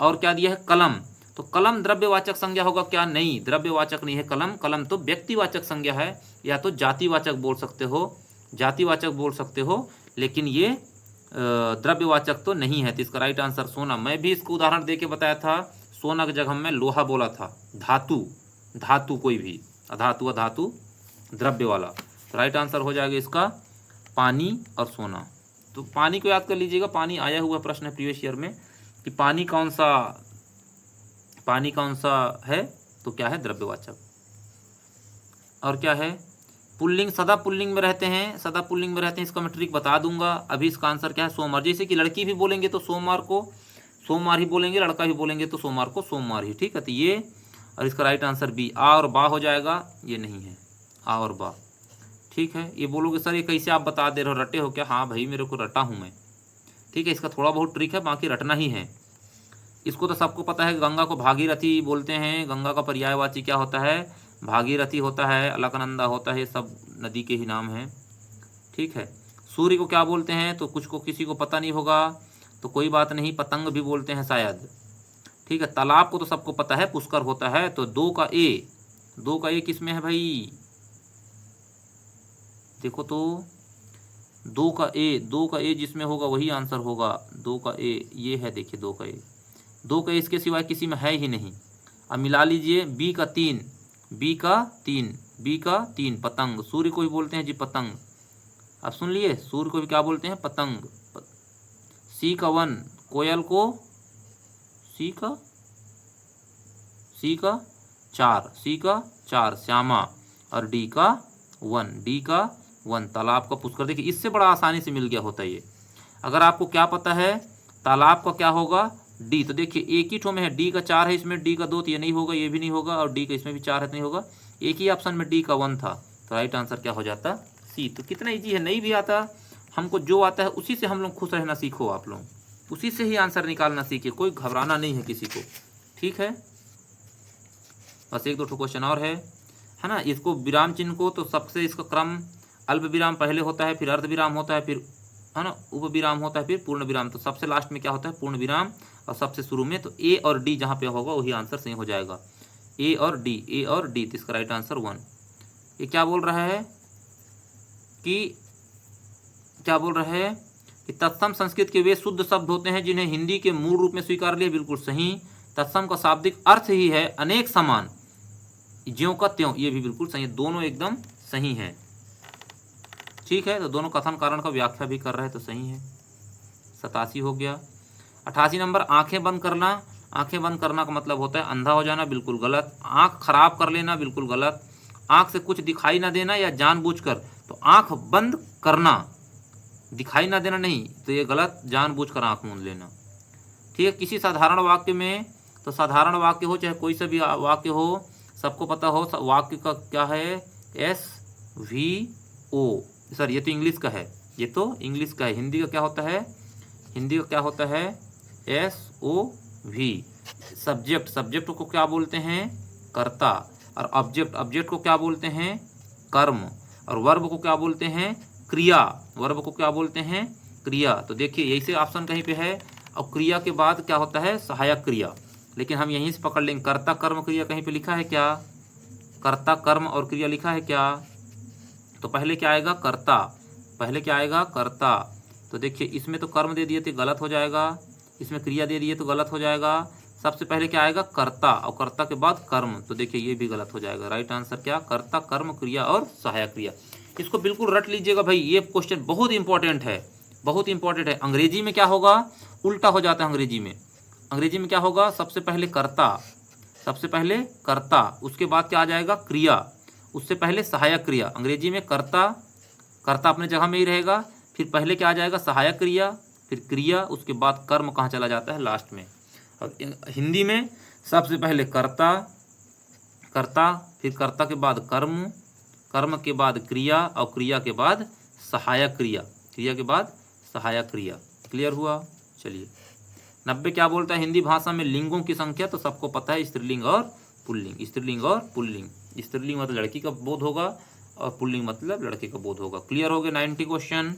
और क्या दिया है? कलम। तो कलम द्रव्यवाचक संज्ञा होगा क्या? नहीं, द्रव्यवाचक नहीं है कलम। कलम तो व्यक्तिवाचक संज्ञा है, या तो जातिवाचक बोल सकते हो, जातिवाचक बोल सकते हो, लेकिन ये द्रव्यवाचक तो नहीं है। तो इसका राइट आंसर सोना। मैं भी इसको उदाहरण दे के बताया था, सोना की जगह मैं लोहा बोला था। धातु, धातु कोई भी, अधातु अधातु, द्रव्य वाला। तो राइट आंसर हो जाएगा इसका पानी और सोना। तो पानी को याद कर लीजिएगा, पानी आया हुआ प्रश्न है प्रीवियस ईयर में कि पानी कौन सा है? तो क्या है? द्रव्यवाचक। और क्या है? पुल्लिंग, सदा पुल्लिंग में रहते हैं, सदा पुल्लिंग में रहते हैं, इसका मैं ट्रिक बता दूंगा। अभी इसका आंसर क्या है? सोमवार। जैसे कि लड़की भी बोलेंगे तो सोमवार को सोमवार ही बोलेंगे, लड़का भी बोलेंगे तो सोमवार को सोमवार ही, ठीक है। तो ये, और इसका राइट आंसर बी, आ और बा हो जाएगा। ये नहीं है, आ और बा, ठीक है। ये बोलोगे सर ये कैसे आप बता दे रहे हो, रटे हो क्या? हाँ भाई, मेरे को रटा हूँ मैं, ठीक है। इसका थोड़ा बहुत ट्रिक है, बाकी रटना ही है। इसको तो सबको पता है, गंगा को भागीरथी बोलते हैं। गंगा का पर्यायवाची क्या होता है? भागीरथी होता है, अलकनंदा होता है, सब नदी के ही नाम हैं, ठीक है। सूर्य को क्या बोलते हैं? तो कुछ को किसी को पता नहीं होगा, तो कोई बात नहीं, पतंग भी बोलते हैं शायद, ठीक है। तालाब को तो सबको पता है, पुष्कर होता है। तो दो का ए किस में है भाई? देखो तो दो का ए जिसमें होगा वही आंसर होगा। दो का ए ये है, देखिए दो का ए इसके सिवाय किसी में है ही नहीं। अब मिला लीजिए, बी का तीन पतंग। सूर्य को भी बोलते हैं जी पतंग। अब सुन लिए, सूर्य को भी क्या बोलते हैं? पतंग। सी का 1 कोयल को, सी का 4 श्यामा, और डी का 1 तालाब का पुष्कर। देखिए इससे बड़ा आसानी से मिल गया होता है ये। अगर आपको क्या पता है तालाब का क्या होगा? डी। तो देखिए एक ही ठो में है, डी का 4 है, इसमें डी का 2, तो ये नहीं होगा, ये भी नहीं होगा, और डी का इसमें भी 4 है तो नहीं होगा। एक ही ऑप्शन में डी का 1 था, तो राइट आंसर क्या हो जाता? सी। तो कितना ईजी है, नहीं भी आता हमको, जो आता है उसी से हम लोग खुश रहना सीखो। आप लोग उसी से ही आंसर निकालना सीखे, कोई घबराना नहीं है किसी को, ठीक है। बस एक दो ठो क्वेश्चन और है ना। इसको विराम चिन्ह को तो सबसे इसका क्रम अल्प विराम पहले होता है, फिर अर्ध विराम होता है, फिर है ना उप विराम होता है, फिर पूर्ण विराम। तो सबसे लास्ट में क्या होता है? पूर्ण विराम, और सबसे शुरू में। तो ए और डी जहाँ पे होगा वही आंसर सही हो जाएगा। ए और डी। तो इसका राइट आंसर 1। ये क्या बोल रहा है कि तत्सम संस्कृत के वे शुद्ध शब्द होते हैं जिन्हें हिंदी के मूल रूप में स्वीकार लिया। बिल्कुल सही। तत्सम का शाब्दिक अर्थ ही है अनेक समान, ज्यों का त्यों। ये भी बिल्कुल सही है, दोनों एकदम सही हैं, ठीक है। तो दोनों कथन कारण का व्याख्या भी कर रहे हैं, तो सही है। 87 हो गया। 88 नंबर, आंखें बंद करना। आंखें बंद करना का मतलब होता है अंधा हो जाना, बिल्कुल गलत। आंख खराब कर लेना, बिल्कुल गलत। आंख से कुछ दिखाई ना देना या जानबूझकर, तो आंख बंद करना, दिखाई ना देना नहीं, तो ये गलत, जानबूझकर आंख मूंद लेना, ठीक है। किसी साधारण वाक्य में, तो साधारण वाक्य हो चाहे कोई सा भी वाक्य हो, सबको पता हो वाक्य का क्या है? SVO। सर ये तो इंग्लिश का है, हिंदी का क्या होता है? SOV। सब्जेक्ट को क्या बोलते हैं? कर्ता। और ऑब्जेक्ट को क्या बोलते हैं? कर्म। और वर्ब को क्या बोलते हैं? क्रिया। तो देखिए यही से ऑप्शन कहीं पे है, और क्रिया के बाद क्या होता है? सहायक क्रिया। लेकिन हम यहीं से पकड़ लेंगे, कर्ता कर्म क्रिया कहीं पे लिखा है क्या? कर्ता कर्म और क्रिया लिखा है क्या? तो पहले क्या आएगा? कर्ता। तो देखिए इसमें तो कर्म दे दिए तो गलत हो जाएगा, इसमें क्रिया दे दिए तो गलत हो जाएगा। सबसे पहले क्या आएगा? कर्ता, और कर्ता के बाद कर्म। तो देखिए ये भी गलत हो जाएगा। राइट आंसर क्या? कर्ता कर्म क्रिया और सहायक क्रिया। इसको बिल्कुल रट लीजिएगा भाई, ये क्वेश्चन बहुत इंपॉर्टेंट है। अंग्रेजी में क्या होगा? उल्टा हो जाता है। अंग्रेजी में क्या होगा? सबसे पहले कर्ता, उसके बाद क्या आ जाएगा? क्रिया, उससे पहले सहायक क्रिया। अंग्रेजी में कर्ता अपने जगह में ही रहेगा, फिर पहले क्या आ जाएगा? सहायक क्रिया, फिर क्रिया, उसके बाद कर्म कहाँ चला जाता है? लास्ट में। और हिंदी में सबसे पहले कर्ता, फिर कर्ता के बाद कर्म के बाद क्रिया, और क्रिया के बाद सहायक क्रिया, क्लियर हुआ? चलिए 90 क्या बोलता है हिंदी भाषा में लिंगों की संख्या, तो सबको पता है स्त्रीलिंग और पुल्लिंग। स्त्रीलिंग और पुल्लिंग, स्त्रीलिंग मतलब लड़की का बोध होगा और पुल्लिंग मतलब लड़के का बोध होगा। क्लियर हो गया 90 क्वेश्चन।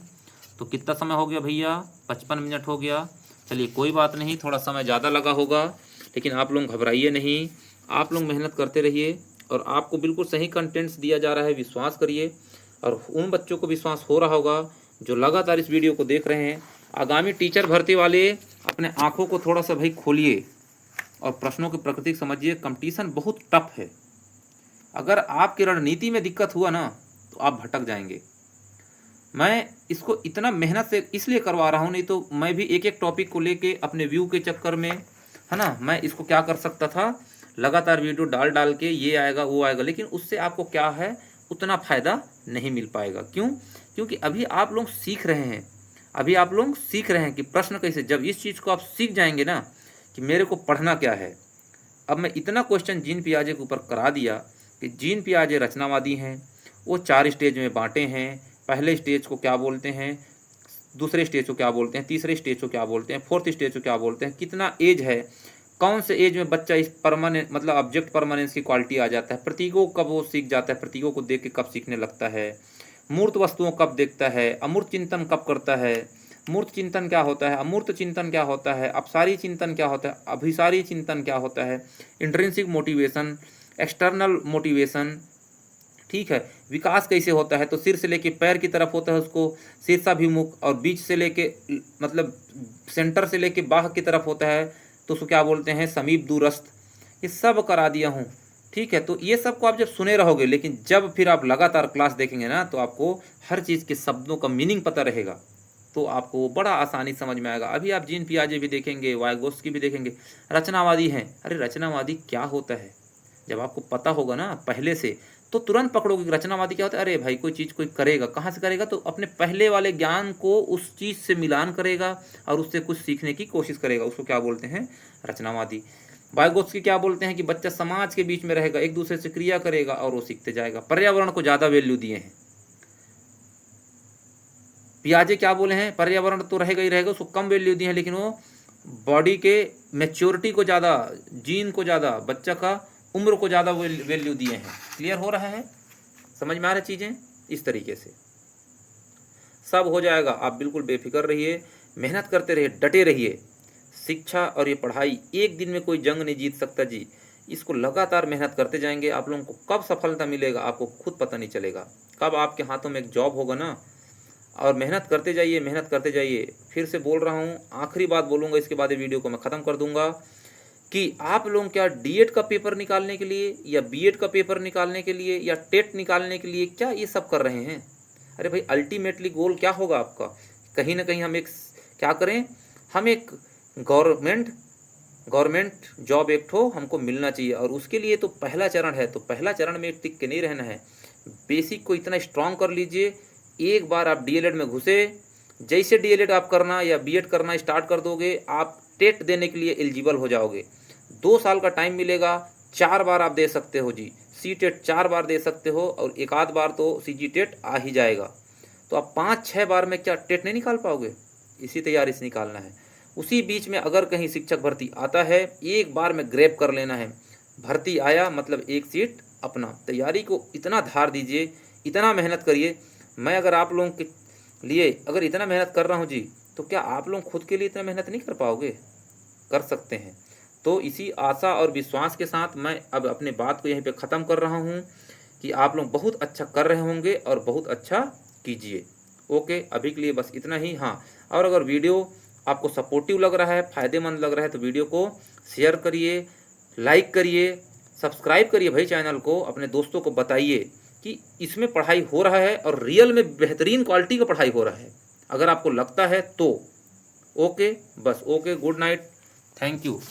तो कितना समय हो गया भैया? 55 मिनट हो गया। चलिए कोई बात नहीं, थोड़ा समय ज़्यादा लगा होगा, लेकिन आप लोग घबराइए नहीं, आप लोग मेहनत करते रहिए और आपको बिल्कुल सही कंटेंट्स दिया जा रहा है, विश्वास करिए। और उन बच्चों को विश्वास हो रहा होगा जो लगातार इस वीडियो को देख रहे हैं। आगामी टीचर भर्ती वाले अपने आँखों को थोड़ा सा भाई खोलिए और प्रश्नों की प्रकृति समझिए। कंपटीशन बहुत टफ है। अगर आपकी रणनीति में दिक्कत हुआ ना तो आप भटक जाएंगे। मैं इसको इतना मेहनत से इसलिए करवा रहा हूँ, नहीं तो मैं भी एक एक टॉपिक को लेके अपने व्यू के चक्कर में, है ना, मैं इसको क्या कर सकता था, लगातार वीडियो डाल के ये आएगा वो आएगा, लेकिन उससे आपको क्या है, उतना फ़ायदा नहीं मिल पाएगा। क्यों? क्योंकि अभी आप लोग सीख रहे हैं, अभी आप लोग सीख रहे हैं कि प्रश्न कैसे। जब इस चीज़ को आप सीख जाएंगे ना कि मेरे को पढ़ना क्या है। अब मैं इतना क्वेश्चन जीन पियाजे के ऊपर करा दिया कि जीन पियाजे रचनावादी हैं, वो 4 स्टेज में बांटे हैं। पहले स्टेज को क्या बोलते हैं, दूसरे स्टेज को क्या बोलते हैं, तीसरे स्टेज को क्या बोलते हैं, फोर्थ स्टेज को क्या बोलते हैं, कितना एज है, कौन से एज में बच्चा इस परमानेंट मतलब ऑब्जेक्ट परमानेंस की क्वालिटी आ जाता है, प्रतीकों कब वो सीख जाता है, प्रतीकों को देख के कब सीखने लगता है, मूर्त वस्तुओं कब देखता है, अमूर्त चिंतन कब करता है, मूर्त चिंतन क्या होता है, अमूर्त चिंतन क्या होता है, अपसारी चिंतन क्या होता है, अभिसारी चिंतन क्या होता है, इंट्रिंसिक मोटिवेशन, एक्सटर्नल मोटिवेशन, ठीक है, विकास कैसे होता है, तो सिर से लेके पैर की तरफ होता है उसको शीर्षाभिमुख, और बीच से लेके मतलब सेंटर से लेके बाह की तरफ होता है तो उसको क्या बोलते हैं, समीप दूरस्थ। ये सब करा दिया हूँ, ठीक है। तो ये सब को आप जब सुने रहोगे, लेकिन जब फिर आप लगातार क्लास देखेंगे ना तो आपको हर चीज़ के शब्दों का मीनिंग पता रहेगा, तो आपको बड़ा आसानी समझ में आएगा। अभी आप जीन पियाजे भी देखेंगे, वाइगोत्स्की भी देखेंगे, रचनावादी हैं। अरे रचनावादी क्या होता है, जब आपको पता होगा ना पहले से तो तुरंत पकड़ोगे कि रचनावादी क्या होता है। अरे भाई कोई चीज़ कोई करेगा, कहाँ से करेगा, तो अपने पहले वाले ज्ञान को उस चीज़ से मिलान करेगा और उससे कुछ सीखने की कोशिश करेगा, उसको क्या बोलते हैं, रचनावादी। वाइगोत्स्की क्या बोलते हैं कि बच्चा समाज के बीच में रहेगा, एक दूसरे से क्रिया करेगा और वो सीखते जाएगा। पर्यावरण को ज़्यादा वैल्यू दिए हैं। पियाजे क्या बोले हैं, पर्यावरण तो रहेगा ही रहेगा, उसको कम वैल्यू दिए हैं, लेकिन वो बॉडी के मैच्योरिटी को ज़्यादा, जीन को ज़्यादा, बच्चा का उम्र को ज़्यादा वैल्यू दिए हैं। क्लियर हो रहा है, समझ में आ रही चीज़ें? इस तरीके से सब हो जाएगा। आप बिल्कुल बेफिक्र रहिए, मेहनत करते रहिए, डटे रहिए। शिक्षा और ये पढ़ाई एक दिन में कोई जंग नहीं जीत सकता जी। इसको लगातार मेहनत करते जाएंगे, आप लोगों को कब सफलता मिलेगा आपको खुद पता नहीं चलेगा, कब आपके हाथों में एक जॉब होगा ना। और मेहनत करते जाइए, मेहनत करते जाइए। फिर से बोल रहा हूँ, आखिरी बात बोलूँगा, इसके बाद ये वीडियो को मैं ख़त्म कर दूँगा कि आप लोग क्या डीएड का पेपर निकालने के लिए या बीएड का पेपर निकालने के लिए या टेट निकालने के लिए क्या ये सब कर रहे हैं? अरे भाई अल्टीमेटली गोल क्या होगा आपका? कहीं ना कहीं हम एक क्या करें, हम एक गवर्नमेंट जॉब एक ठो हमको मिलना चाहिए, और उसके लिए तो पहला चरण है। तो पहला चरण में टिक के नहीं रहना है, बेसिक को इतना स्ट्रांग कर लीजिए। एक बार आप डीएलएड में घुसे, जैसे डीएलएड आप करना या बीएड करना स्टार्ट कर दोगे, आप टेट देने के लिए एलिजिबल हो जाओगे। 2 साल का टाइम मिलेगा, 4 बार आप दे सकते हो जी। सी टेट 4 बार दे सकते हो और एक आध बार तो सीजी टेट आ ही जाएगा। तो आप 5-6 बार में क्या टेट नहीं निकाल पाओगे? इसी तैयारी से निकालना है। उसी बीच में अगर कहीं शिक्षक भर्ती आता है, एक बार में ग्रैब कर लेना है। भर्ती आया मतलब एक सीट अपना। तैयारी को इतना धार दीजिए, इतना मेहनत करिए। मैं अगर आप लोगों के लिए अगर इतना मेहनत कर रहा हूँ जी, तो क्या आप लोग खुद के लिए इतना मेहनत नहीं कर पाओगे? कर सकते हैं। तो इसी आशा और विश्वास के साथ मैं अब अपने बात को यहीं पे ख़त्म कर रहा हूँ कि आप लोग बहुत अच्छा कर रहे होंगे और बहुत अच्छा कीजिए। ओके, अभी के लिए बस इतना ही। हाँ, और अगर वीडियो आपको सपोर्टिव लग रहा है, फ़ायदेमंद लग रहा है, तो वीडियो को शेयर करिए, लाइक करिए, सब्सक्राइब करिए भाई चैनल को। अपने दोस्तों को बताइए कि इसमें पढ़ाई हो रहा है और रियल में बेहतरीन क्वालिटी का पढ़ाई हो रहा है। अगर आपको लगता है तो ओके, बस okay, good night, thank you.